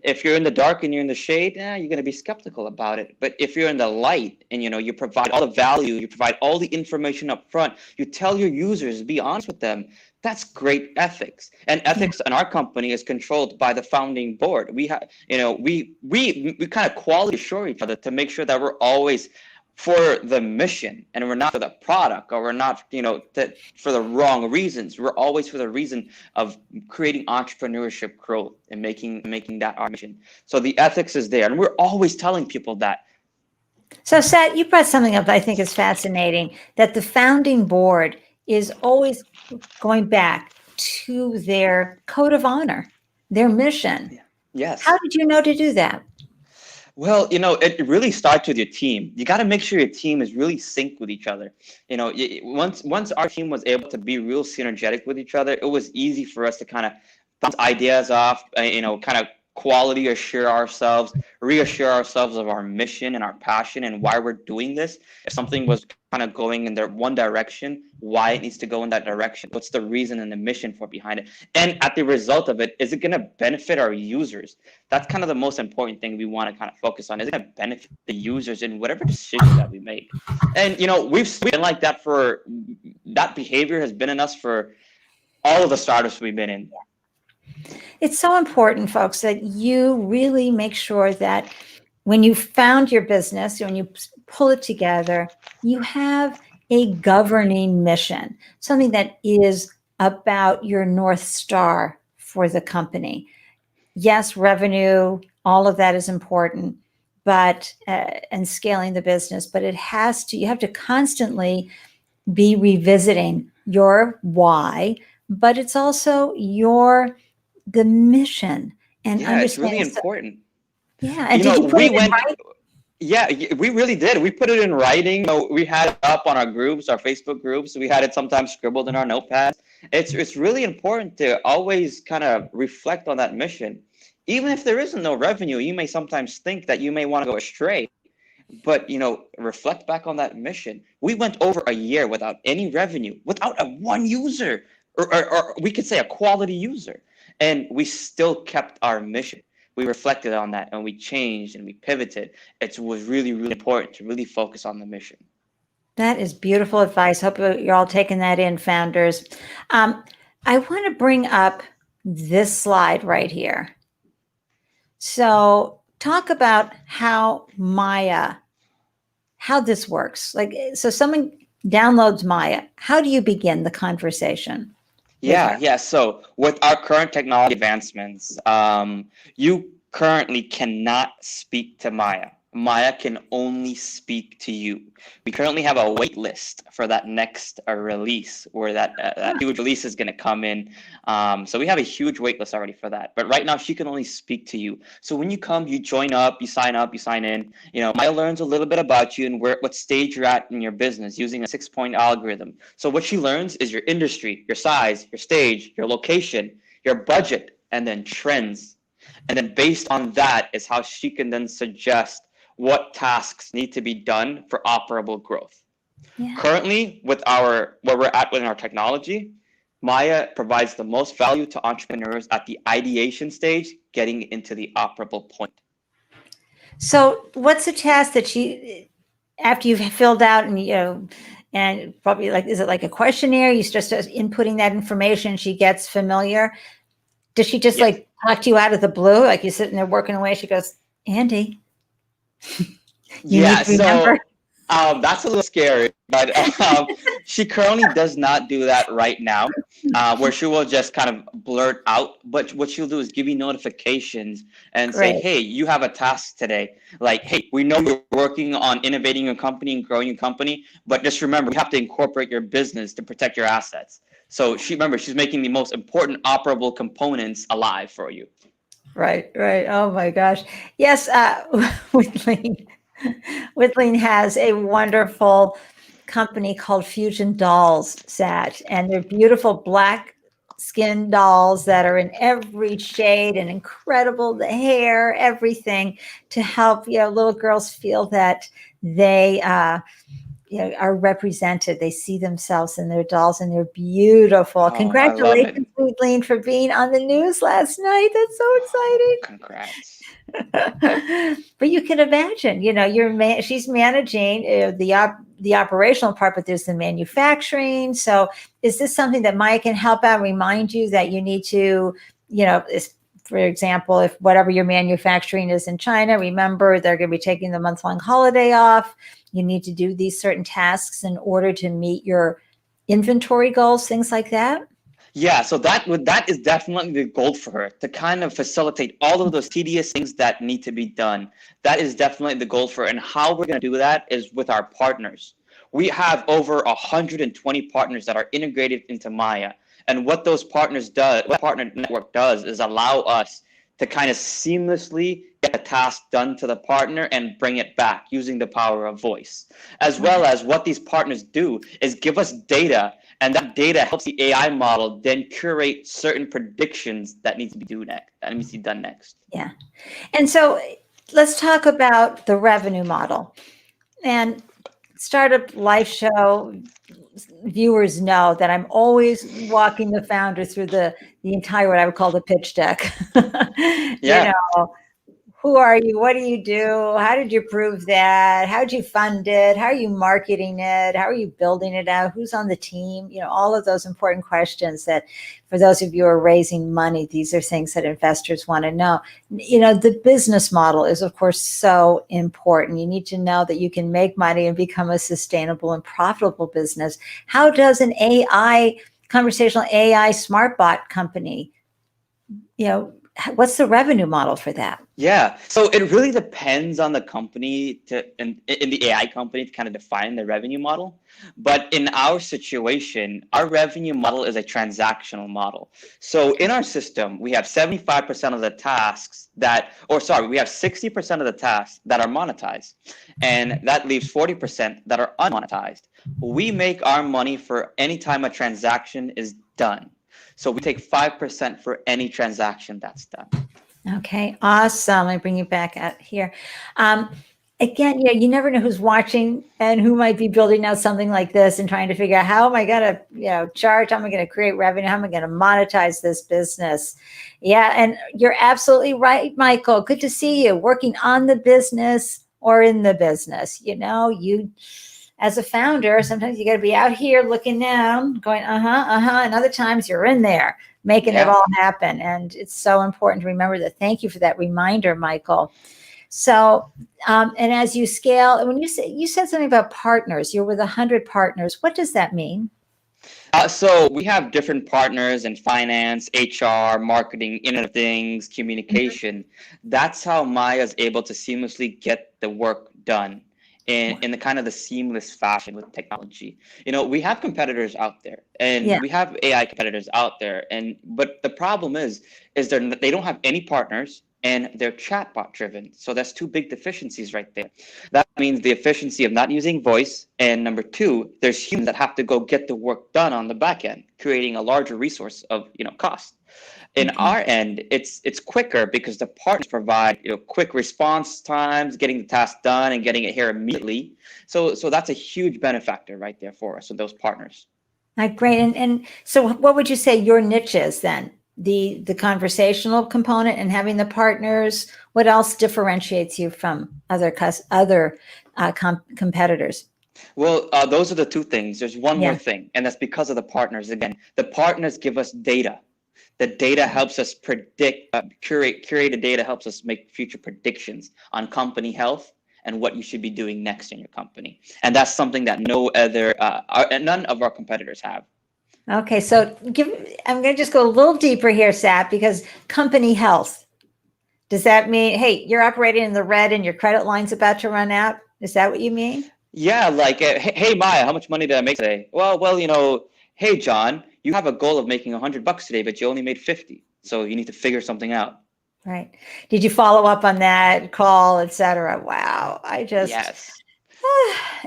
[SPEAKER 3] If you're in the dark and you're in the shade, you're going to be skeptical about it. But if you're in the light and you provide all the value, you provide all the information up front, you tell your users, be honest with them. That's great ethics. And
[SPEAKER 2] Yeah.
[SPEAKER 3] ethics in our company is controlled by the founding board. We have, we kind of quality assure each other to make sure that we're always for the mission and we're not for the product, or we're not, for the wrong reasons. We're always for the reason of creating entrepreneurship growth and making that our mission. So the ethics is there, and we're always telling people that.
[SPEAKER 2] So, Seth, you brought something up that I think is fascinating, that the founding board is always going back to their code of honor, their mission.
[SPEAKER 3] Yeah.
[SPEAKER 2] How
[SPEAKER 3] Yes.
[SPEAKER 2] did you know to do that?
[SPEAKER 3] Well, it really starts with your team. You got to make sure your team is really synced with each other. Once our team was able to be real synergetic with each other, it was easy for us to kind of bounce ideas off, kind of quality reassure ourselves of our mission and our passion and why we're doing this. If something was kind of going in their one direction, why it needs to go in that direction, what's the reason and the mission for behind it, and at the result of it, is it going to benefit our users? That's kind of the most important thing we want to kind of focus on. Is it going to benefit the users in whatever decision that we make? And we've been like that for that behavior has been in us for all of the startups we've been in.
[SPEAKER 2] It's so important, folks, that you really make sure that when you found your business, when you pull it together, you have a governing mission, something that is about your North Star for the company. Yes, revenue, all of that is important, but and scaling the business, but you have to constantly be revisiting your why, but it's also the mission and
[SPEAKER 3] Yeah, it's really
[SPEAKER 2] understanding. So,
[SPEAKER 3] important.
[SPEAKER 2] yeah. And did you put
[SPEAKER 3] We
[SPEAKER 2] it in
[SPEAKER 3] went.
[SPEAKER 2] writing?
[SPEAKER 3] Yeah, we really did. We put it in writing. We had it up on our groups, our Facebook groups. We had it sometimes scribbled in our notepads. It's really important to always kind of reflect on that mission. Even if there isn't no revenue, you may sometimes think that you may want to go astray, but reflect back on that mission. We went over a year without any revenue, without a one user, or we could say a quality user, and we still kept our mission. We reflected on that and we changed and we pivoted. It was really, really important to really focus on the mission.
[SPEAKER 2] That is beautiful advice. Hope you're all taking that in, founders. Um, I want to bring up this slide right here. So, talk about how this works. Like, so someone downloads Maya. How do you begin the conversation with her?
[SPEAKER 3] Yeah. So with our current technology advancements, you currently cannot speak to Maya. Maya can only speak to you. We currently have a wait list for that next release, where that huge release is going to come in. So we have a huge wait list already for that. But right now, she can only speak to you. So when you come, you join up, you sign in. Maya learns a little bit about you and what stage you're at in your business using a 6-point algorithm. So what she learns is your industry, your size, your stage, your location, your budget, and then trends. And then based on that is how she can then suggest what tasks need to be done for operable growth.
[SPEAKER 2] Yeah.
[SPEAKER 3] Currently, with where we're at within our technology, Maya provides the most value to entrepreneurs at the ideation stage, getting into the operable point.
[SPEAKER 2] So, what's the task that after you've filled out and probably is it like a questionnaire? You just inputting that information, she gets familiar. Does she just
[SPEAKER 3] Yes.
[SPEAKER 2] talk to you out of the blue? Like you're sitting there working away. She goes, Andy, you
[SPEAKER 3] Yeah,
[SPEAKER 2] need to remember.
[SPEAKER 3] so that's a little scary, but she currently does not do that right now, where she will just kind of blurt out. But what she'll do is give you notifications and say,
[SPEAKER 2] Great.
[SPEAKER 3] hey, you have a task today. Like, hey, we know you're working on innovating your company and growing your company, but just remember, you have to incorporate your business to protect your assets. So she's making the most important operable components alive for you.
[SPEAKER 2] Right. Oh my gosh. Yes, Whitling. Whitling has a wonderful company called Fusion Dolls, Sat, and they're beautiful black skin dolls that are in every shade and incredible, the hair, everything, to help, little girls feel that they, are represented. They see themselves in their dolls and they're beautiful.
[SPEAKER 3] Oh, I love it.
[SPEAKER 2] Congratulations, Sweetleen, for being on the news last night. That's so
[SPEAKER 3] Oh,
[SPEAKER 2] exciting.
[SPEAKER 3] congrats.
[SPEAKER 2] But you can imagine, she's managing the operational part, but there's the manufacturing. So is this something that Maya can help out, remind you that you need to, for example, if whatever your manufacturing is in China, remember they're going to be taking the month-long holiday off. You need to do these certain tasks in order to meet your inventory goals, things like that.
[SPEAKER 3] Yeah, so that is definitely the goal for her, to kind of facilitate all of those tedious things that need to be done. That is definitely the goal for her. And how we're going to do that is with our partners. We have over 120 partners that are integrated into Maya. And what those partners do, what partner network does, is allow us to kind of seamlessly get a task done to the partner and bring it back using the power of voice. As well as what these partners do is give us data, and that data helps the AI model then curate certain predictions that needs to be done next.
[SPEAKER 2] Yeah. And so let's talk about the revenue model. And Startup Life Show viewers know that I'm always walking the founder through the entire, what I would call the pitch deck.
[SPEAKER 3] Yeah.
[SPEAKER 2] Who are you? What do you do? How did you prove that? How did you fund it? How are you marketing it? How are you building it out? Who's on the team? All of those important questions that, for those of you who are raising money, these are things that investors want to know. The business model is, of course, so important. You need to know that you can make money and become a sustainable and profitable business. How does an conversational AI smart bot company, what's the revenue model for that?
[SPEAKER 3] Yeah, so it really depends on the company in the AI company to kind of define the revenue model. But in our situation, our revenue model is a transactional model. So in our system, we have 75% of the tasks we have 60% of the tasks that are monetized, and that leaves 40% that are unmonetized. We make our money for any time a transaction is done. So we take 5% for any transaction that's done.
[SPEAKER 2] Okay, awesome. Let me bring you back out here. Again, you never know who's watching and who might be building out something like this and trying to figure out how am I going to, charge? How am I going to create revenue? How am I going to monetize this business? Yeah, and you're absolutely right, Michael. Good to see you working on the business or in the business. You as a founder, sometimes you got to be out here looking down, going, and other times you're in there making it all happen. And it's so important to remember that. Thank you for that reminder, Michael. So, and as you scale, when you said something about partners, you're with 100 partners. What does that mean?
[SPEAKER 3] So we have different partners in finance, HR, marketing, Internet of Things, communication. That's how Maya is able to seamlessly get the work done in the kind of the seamless fashion with technology. We have competitors out there, and we have AI competitors out there, but the problem is they don't have any partners, and they're chatbot driven. So that's two big deficiencies right there. That means the efficiency of not using voice, and number two, there's humans that have to go get the work done on the back end, creating a larger resource of cost. In our end, it's quicker because the partners provide quick response times, getting the task done and getting it here immediately. So that's a huge benefactor right there for us with those partners.
[SPEAKER 2] Great. And so what would you say your niche is then? The conversational component and having the partners. What else differentiates you from other competitors?
[SPEAKER 3] Well, those are the two things. There's one more thing, and that's because of the partners. Again, the partners give us data. The data helps us predict, curated data helps us make future predictions on company health and what you should be doing next in your company. And that's something that none of our competitors have.
[SPEAKER 2] Okay, so I'm going to just go a little deeper here, Sat, because company health. Does that mean, hey, you're operating in the red and your credit line's about to run out? Is that what you mean?
[SPEAKER 3] Yeah, like, hey, Maya, how much money did I make today? Well, hey, John, you have a goal of making $100 today, but you only made 50. So you need to figure something out.
[SPEAKER 2] Right. Did you follow up on that call, et cetera? Wow.
[SPEAKER 3] Yes.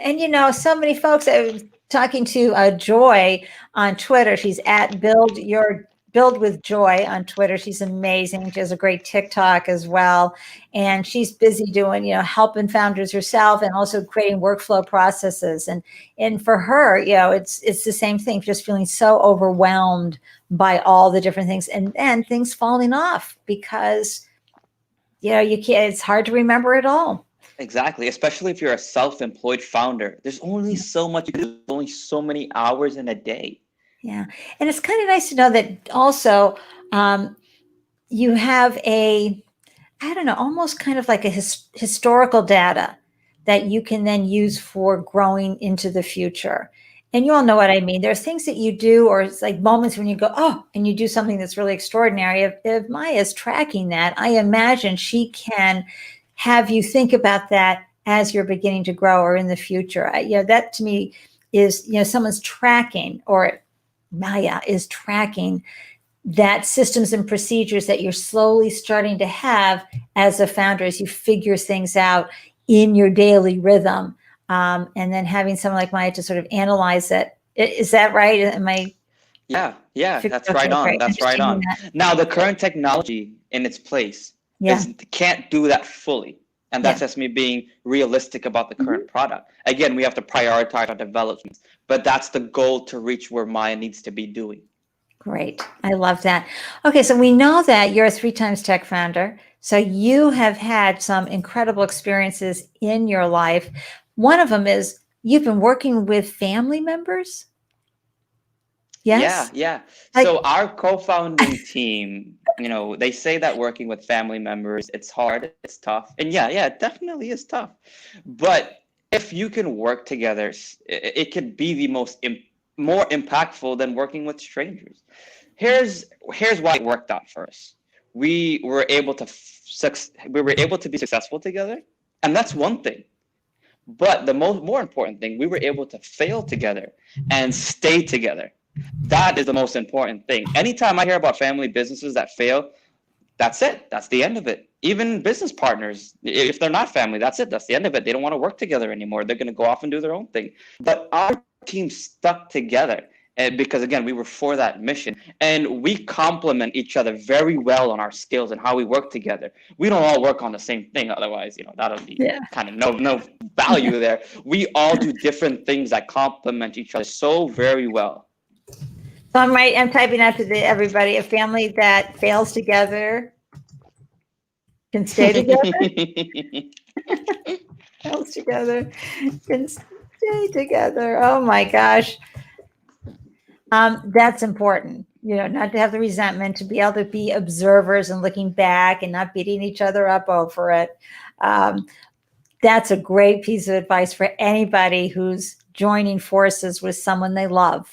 [SPEAKER 2] And so many folks, I was talking to Joy on Twitter. She's at Build Your Build with Joy on Twitter. She's amazing. She has a great TikTok as well. And she's busy doing, helping founders herself and also creating workflow processes. And for her, it's the same thing, just feeling so overwhelmed by all the different things and then things falling off because, you can't, it's hard to remember it all.
[SPEAKER 3] Exactly, especially if you're a self-employed founder. There's only so much you can do, only so many hours in a day.
[SPEAKER 2] Yeah. And it's kind of nice to know that also you have almost kind of like a historical data that you can then use for growing into the future. And you all know what I mean. There's things that you do, or it's like moments when you go, oh, and you do something that's really extraordinary. If Maya's tracking that, I imagine she can have you think about that as you're beginning to grow or in the future. That to me is, someone's tracking, or Maya is tracking that systems and procedures that you're slowly starting to have as a founder, as you figure things out in your daily rhythm. And then having someone like Maya to sort of analyze it. Is that right? Am I?
[SPEAKER 3] Yeah, that's
[SPEAKER 2] Okay,
[SPEAKER 3] right on.
[SPEAKER 2] great.
[SPEAKER 3] That's right on.
[SPEAKER 2] That.
[SPEAKER 3] Now, the current technology in its place can't do that fully. And that's just me being realistic about the current product. Again, we have to prioritize our developments, but that's the goal to reach where Maya needs to be doing.
[SPEAKER 2] Great. I love that. Okay, so we know that you're a 3x tech founder. So you have had some incredible experiences in your life. One of them is you've been working with family members. Yes?
[SPEAKER 3] Yeah. So our co-founding team, they say that working with family members, it's hard, it's tough. And yeah, it definitely is tough. But if you can work together, it could be the more impactful than working with strangers. Here's why it worked out for us. We were able to be successful together, and that's one thing. But the more important thing, we were able to fail together and stay together. That is the most important thing. Anytime I hear about family businesses that fail, that's it. That's the end of it. Even business partners, if they're not family, that's it. That's the end of it. They don't want to work together anymore. They're going to go off and do their own thing. But our team stuck together because, again, we were for that mission. And we complement each other very well on our skills and how we work together. We don't all work on the same thing. Otherwise, that'll be kind of no value there. We all do different things that complement each other so very well.
[SPEAKER 2] So I'm typing out to everybody, a family that fails together can stay together. Fails together can stay together. Oh my gosh. That's important, not to have the resentment, to be able to be observers and looking back and not beating each other up over it. That's a great piece of advice for anybody who's joining forces with someone they love.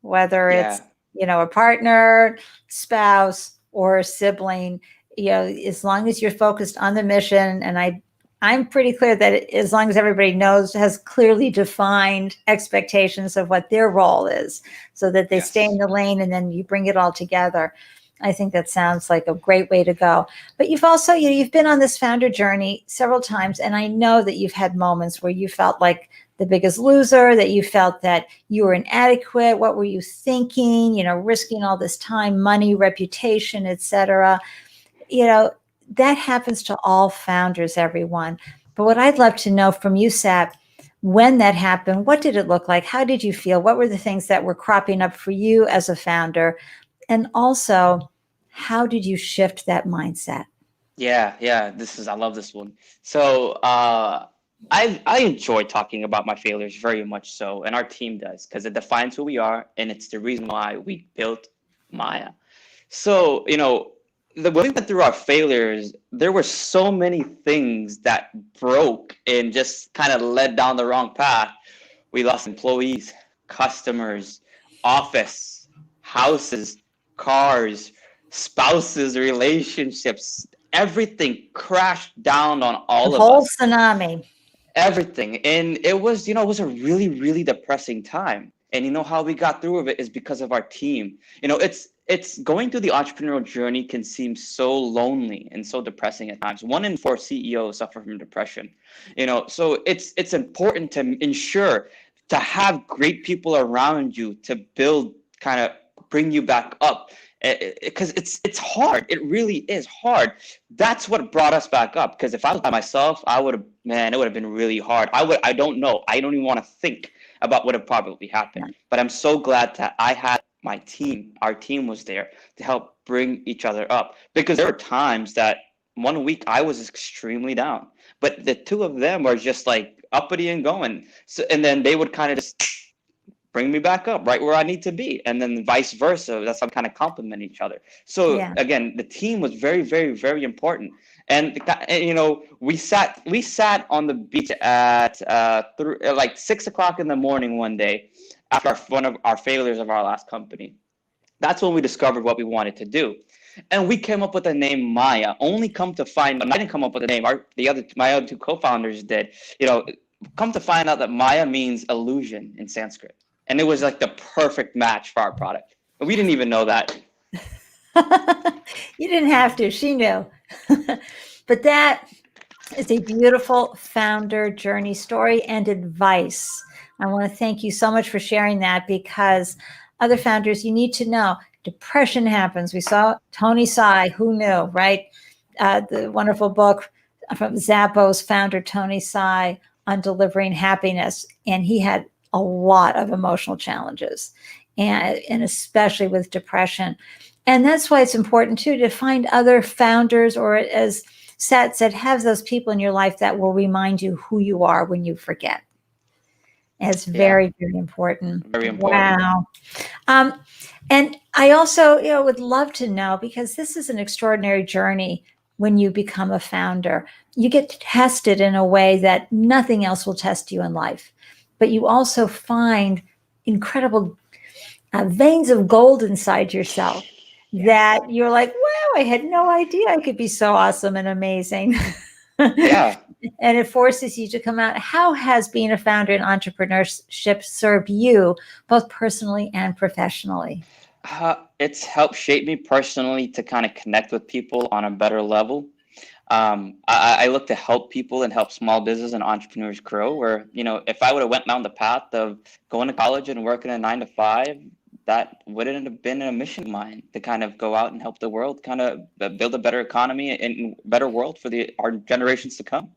[SPEAKER 2] Whether it's, a partner, spouse, or a sibling, as long as you're focused on the mission. And I'm pretty clear that as long as everybody has clearly defined expectations of what their role is, so that they stay in the lane and then you bring it all together. I think that sounds like a great way to go. But you've also, you've been on this founder journey several times. And I know that you've had moments where you felt like the biggest loser, that you felt that you were inadequate. What were you thinking? Risking all this time, money, reputation, etc. That happens to all founders, everyone. But what I'd love to know from you, Sap, when that happened, what did it look like? How did you feel? What were the things that were cropping up for you as a founder? And also, how did you shift that mindset?
[SPEAKER 3] Yeah. I love this one. So I enjoy talking about my failures very much so, and our team does, because it defines who we are, and it's the reason why we built Maya. So, when we went through our failures, there were so many things that broke and just kind of led down the wrong path. We lost employees, customers, office, houses, cars, spouses, relationships. Everything crashed down on all of us.
[SPEAKER 2] The whole tsunami.
[SPEAKER 3] Everything. And it was, it was a really, really depressing time. And how we got through it is because of our team. It's going through the entrepreneurial journey can seem so lonely and so depressing at times. 1 in 4 CEOs suffer from depression. So it's important to ensure to have great people around you to build, kind of bring you back up. because it's hard. It really is hard. That's what brought us back up. Because if I was by myself, I would have, man, it would have been really hard. I don't know. I don't even want to think about what would probably happened. But I'm so glad that I had my team. Our team was there to help bring each other up. Because there were times that one week I was extremely down, but the two of them were just like uppity and going. So, and then they would kind of just bring me back up right where I need to be. And then vice versa. That's how we kind of complement each other. So again, the team was very, very, very important. And you know, we sat on the beach at like 6 o'clock in the morning one day after one of our failures of our last company. That's when we discovered what we wanted to do. And we came up with the name Maya. Only come to find, I didn't come up with the name. My other two co-founders did. You know, come to find out that Maya means illusion in Sanskrit, and it was like the perfect match for our product. And we didn't even know that.
[SPEAKER 2] You didn't have to. She knew. But that is a beautiful founder journey story and advice. I want to thank you so much for sharing that, because other founders, you need to know depression happens. We saw Tony Tsai, who knew, right? The wonderful book from Zappos founder Tony Tsai on delivering happiness. And he had a lot of emotional challenges, and especially with depression. And that's why it's important too to find other founders, or as Sat said, have those people in your life that will remind you who you are when you forget. It's very, very important.
[SPEAKER 3] Very important.
[SPEAKER 2] Wow. And I also, would love to know, because this is an extraordinary journey when you become a founder. You get tested in a way that nothing else will test you in life. But you also find incredible veins of gold inside yourself that you're like, wow, I had no idea I could be so awesome and amazing.
[SPEAKER 3] Yeah.
[SPEAKER 2] And it forces you to come out. How has being a founder in entrepreneurship served you, both personally and professionally?
[SPEAKER 3] It's helped shape me personally to kind of connect with people on a better level. I look to help people and help small business and entrepreneurs grow, where, if I would have went down the path of going to college and working a 9 to 5, that wouldn't have been a mission of mine, to kind of go out and help the world, kind of build a better economy and better world for our generations to come.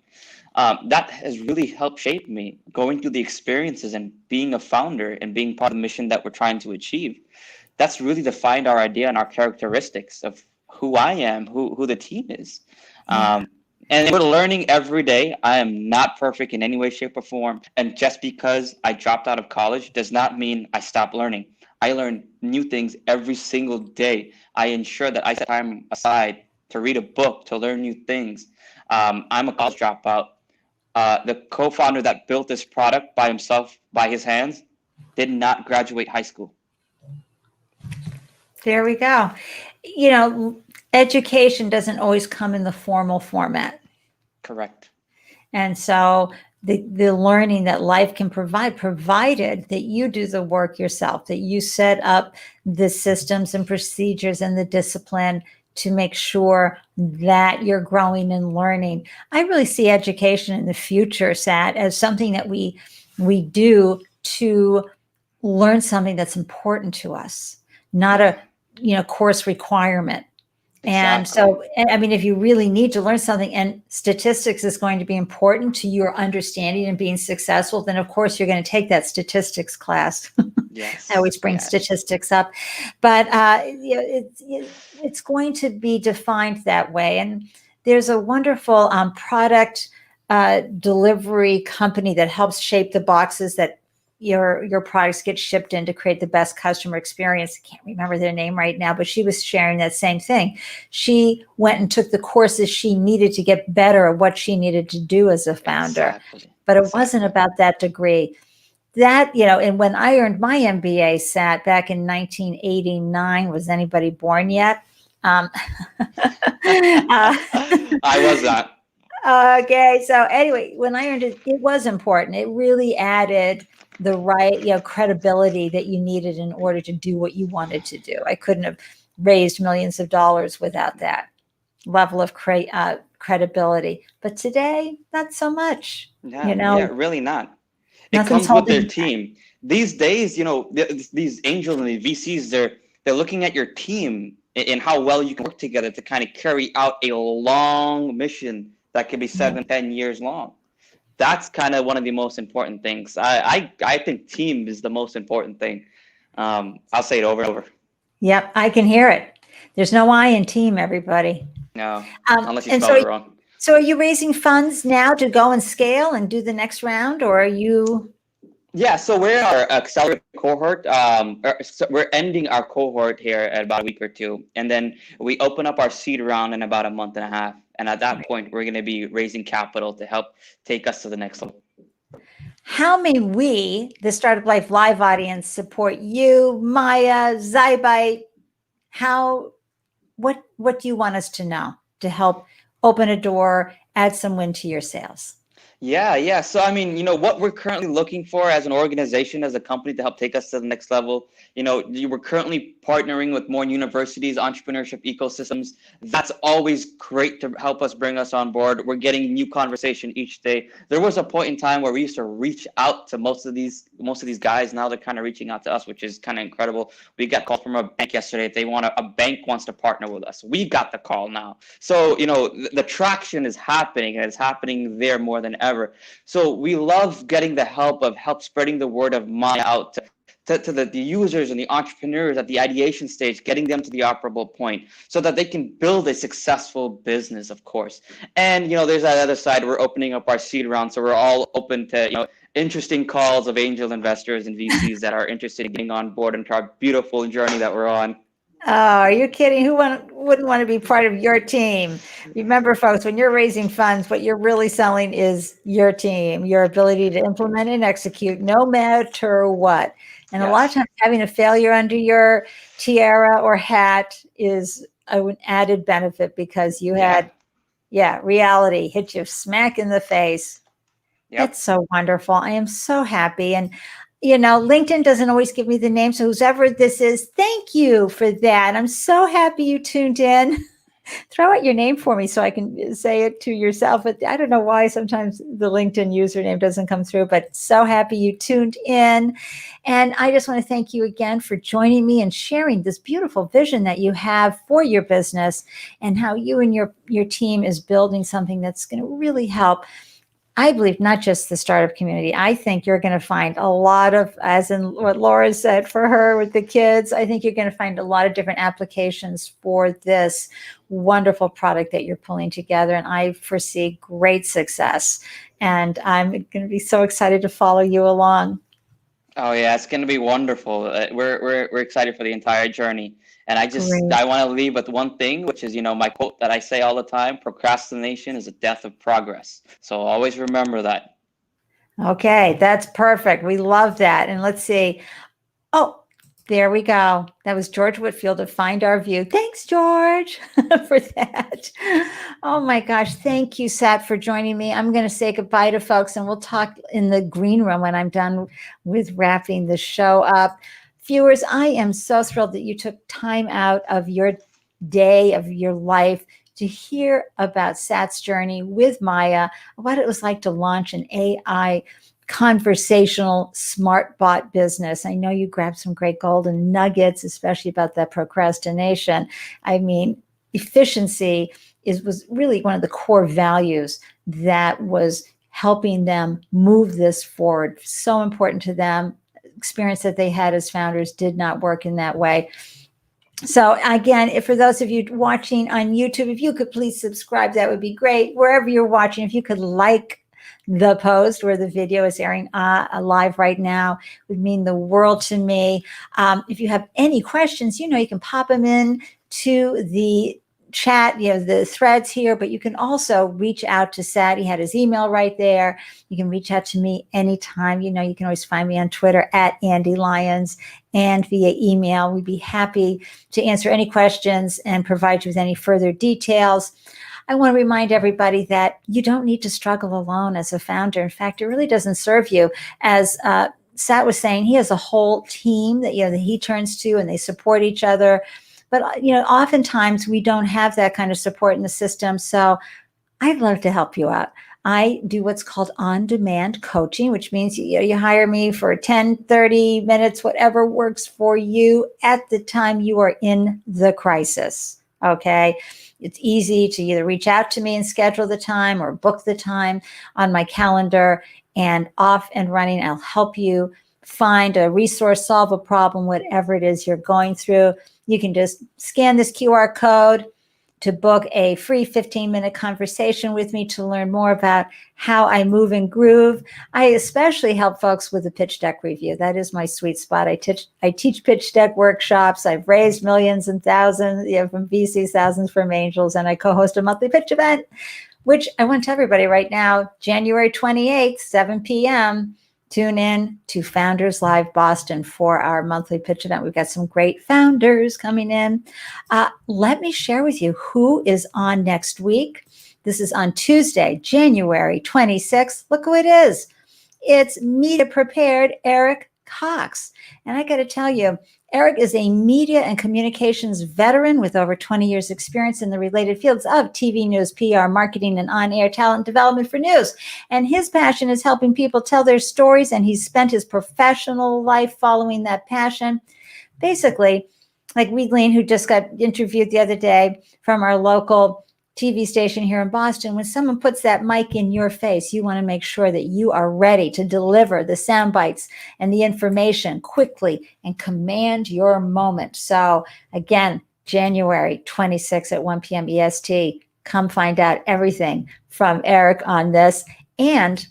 [SPEAKER 3] That has really helped shape me, going through the experiences and being a founder and being part of the mission that we're trying to achieve. That's really defined our idea and our characteristics of who I am, who the team is. And we're learning every day. I am not perfect in any way, shape, or form. And just because I dropped out of college does not mean I stopped learning. I learn new things every single day. I ensure that I set time aside to read a book, to learn new things. I'm a college dropout. The co-founder that built this product by himself, by his hands, did not graduate high school.
[SPEAKER 2] There we go. Education doesn't always come in the formal format.
[SPEAKER 3] Correct.
[SPEAKER 2] And so the learning that life can provide, provided that you do the work yourself, that you set up the systems and procedures and the discipline to make sure that you're growing and learning. I really see education in the future, Sat, as something that we do to learn something that's important to us, not a course requirement. And so, I mean, if you really need to learn something and statistics is going to be important to your understanding and being successful, then of course you're going to take that statistics class.
[SPEAKER 3] Yes.
[SPEAKER 2] I always bring statistics up, but it's going to be defined that way. And there's a wonderful product delivery company that helps shape the boxes that your products get shipped in to create the best customer experience. I can't remember their name right now, but she was sharing that same thing. She went and took the courses she needed to get better at what she needed to do as a founder.
[SPEAKER 3] Exactly.
[SPEAKER 2] But it wasn't about that degree. That, and when I earned my MBA, Sat, back in 1989, was anybody born yet?
[SPEAKER 3] I was not.
[SPEAKER 2] Okay. So anyway, when I earned it, it was important. It really added the right, credibility that you needed in order to do what you wanted to do. I couldn't have raised millions of dollars without that level of credibility. But today, not so much.
[SPEAKER 3] Yeah, really not. It comes with their team. These days, these angels and the VCs, they're looking at your team and how well you can work together to kind of carry out a long mission that could be 7, 10 years long. That's kind of one of the most important things. I think team is the most important thing. I'll say it over and over.
[SPEAKER 2] Yep, I can hear it. There's no I in team, everybody.
[SPEAKER 3] No, unless you
[SPEAKER 2] And
[SPEAKER 3] spell it wrong.
[SPEAKER 2] so are you raising funds now to go and scale and do the next round, or are you?
[SPEAKER 3] Yeah, so we're in our accelerated cohort. So we're ending our cohort here at about a week or two, and then we open up our seed round in about a month and a half. And at that point, we're going to be raising capital to help take us to the next level.
[SPEAKER 2] How may we, the Startup Life Live audience, support you, Maya, Zybite? What do you want us to know to help open a door, add some wind to your sails?
[SPEAKER 3] Yeah. So, I mean, what we're currently looking for as an organization, as a company to help take us to the next level, we're currently partnering with more universities, entrepreneurship ecosystems. That's always great to help us bring us on board. We're getting new conversation each day. There was a point in time where we used to reach out to most of these guys. Now they're kind of reaching out to us, which is kind of incredible. We got a call from a bank yesterday. They a bank wants to partner with us. We got the call now. So, the traction is happening, and it's happening there more than ever. So we love getting the help spreading the word of Maya out to the users and the entrepreneurs at the ideation stage, getting them to the operable point so that they can build a successful business, of course. And, there's that other side. We're opening up our seed round. So we're all open to, interesting calls of angel investors and VCs that are interested in getting on board into our beautiful journey that we're on.
[SPEAKER 2] Oh, are you kidding? Who wouldn't want to be part of your team? Remember, folks, when you're raising funds, what you're really selling is your team, your ability to implement and execute no matter what. And a lot of times having a failure under your tiara or hat is an added benefit because you had, reality hit you smack in the face. Yep. That's so wonderful. I am so happy. And LinkedIn doesn't always give me the name. So whoever this is, thank you for that. I'm so happy you tuned in. Throw out your name for me so I can say it to yourself. But I don't know why sometimes the LinkedIn username doesn't come through, but so happy you tuned in. And I just want to thank you again for joining me and sharing this beautiful vision that you have for your business and how you and your team is building something that's going to really help. I believe not just the startup community. I think you're going to find a lot of, as in what Laura said for her with the kids, I think you're going to find a lot of different applications for this wonderful product that you're pulling together. And I foresee great success. And I'm going to be so excited to follow you along.
[SPEAKER 3] Oh, yeah, it's going to be wonderful. We're excited for the entire journey. And I want to leave with one thing, which is, my quote that I say all the time: procrastination is the death of progress. So always remember that. Okay,
[SPEAKER 2] that's perfect. We love that. And let's see. Oh, there we go. That was George Whitfield of Find Our View. Thanks, George, for that. Oh my gosh. Thank you, Sat, for joining me. I'm going to say goodbye to folks, and we'll talk in the green room when I'm done with wrapping the show up. Viewers, I am so thrilled that you took time out of your day, of your life, to hear about Sat's journey with Maya, what it was like to launch an AI conversational smart bot business. I know you grabbed some great golden nuggets, especially about that procrastination. I mean, efficiency was really one of the core values that was helping them move this forward. So important to them. Experience that they had as founders did not work in that way. So again, for those of you watching on YouTube, if you could please subscribe, that would be great. Wherever you're watching, if you could like the post where the video is airing live right now, would mean the world to me. If you have any questions, you can pop them in to the chat, the threads here, but you can also reach out to Sat. He had his email right there. You can reach out to me anytime. You can always find me on Twitter at Ande Lyons and via email. We'd be happy to answer any questions and provide you with any further details. I want to remind everybody that you don't need to struggle alone as a founder. In fact, it really doesn't serve you. As Sat was saying, he has a whole team that that he turns to, and they support each other. But oftentimes we don't have that kind of support in the system. So I'd love to help you out. I do what's called on-demand coaching, which means you hire me for 10, 30 minutes, whatever works for you at the time you are in the crisis. Okay. It's easy to either reach out to me and schedule the time or book the time on my calendar, and off and running. I'll help you find a resource, solve a problem, whatever it is you're going through. You can just scan this QR code to book a free 15-minute conversation with me to learn more about how I move and groove. I especially help folks with the pitch deck review. That is my sweet spot. I teach pitch deck workshops. I've raised millions and thousands, from VCs, thousands from angels, and I co-host a monthly pitch event, which I want to everybody right now, January 28th, 7 p.m., tune in to Founders Live Boston for our monthly pitch event. We've got some great founders coming in. Let me share with you who is on next week. This is on Tuesday, January 26th. Look who it is. It's Media Prepared Eric Cox. And I got to tell you, Eric is a media and communications veteran with over 20 years experience in the related fields of TV news, PR, marketing, and on-air talent development for news. And his passion is helping people tell their stories, and he's spent his professional life following that passion. Basically, like Weedleen, who just got interviewed the other day from our local TV station here in Boston, when someone puts that mic in your face, you want to make sure that you are ready to deliver the sound bites and the information quickly and command your moment. So again, January 26th at 1 p.m. EST, come find out everything from Eric on this. And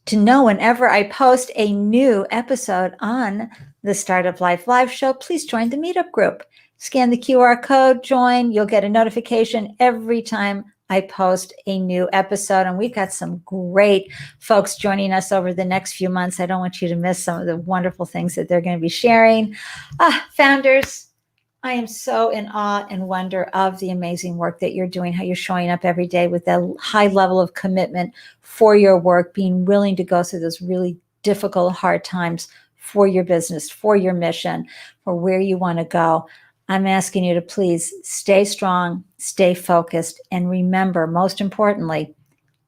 [SPEAKER 2] to know whenever I post a new episode on the Startup Life Live show, please join the meetup group. Scan the QR code, join. You'll get a notification every time I post a new episode. And we've got some great folks joining us over the next few months. I don't want you to miss some of the wonderful things that they're going to be sharing. Founders, I am so in awe and wonder of the amazing work that you're doing, how you're showing up every day with that high level of commitment for your work, being willing to go through those really difficult, hard times for your business, for your mission, for where you want to go. I'm asking you to please stay strong, stay focused, and remember, most importantly,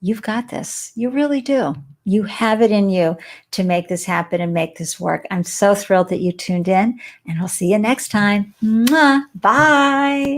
[SPEAKER 2] you've got this. You really do. You have it in you to make this happen and make this work. I'm so thrilled that you tuned in, and I'll see you next time. Mwah. Bye.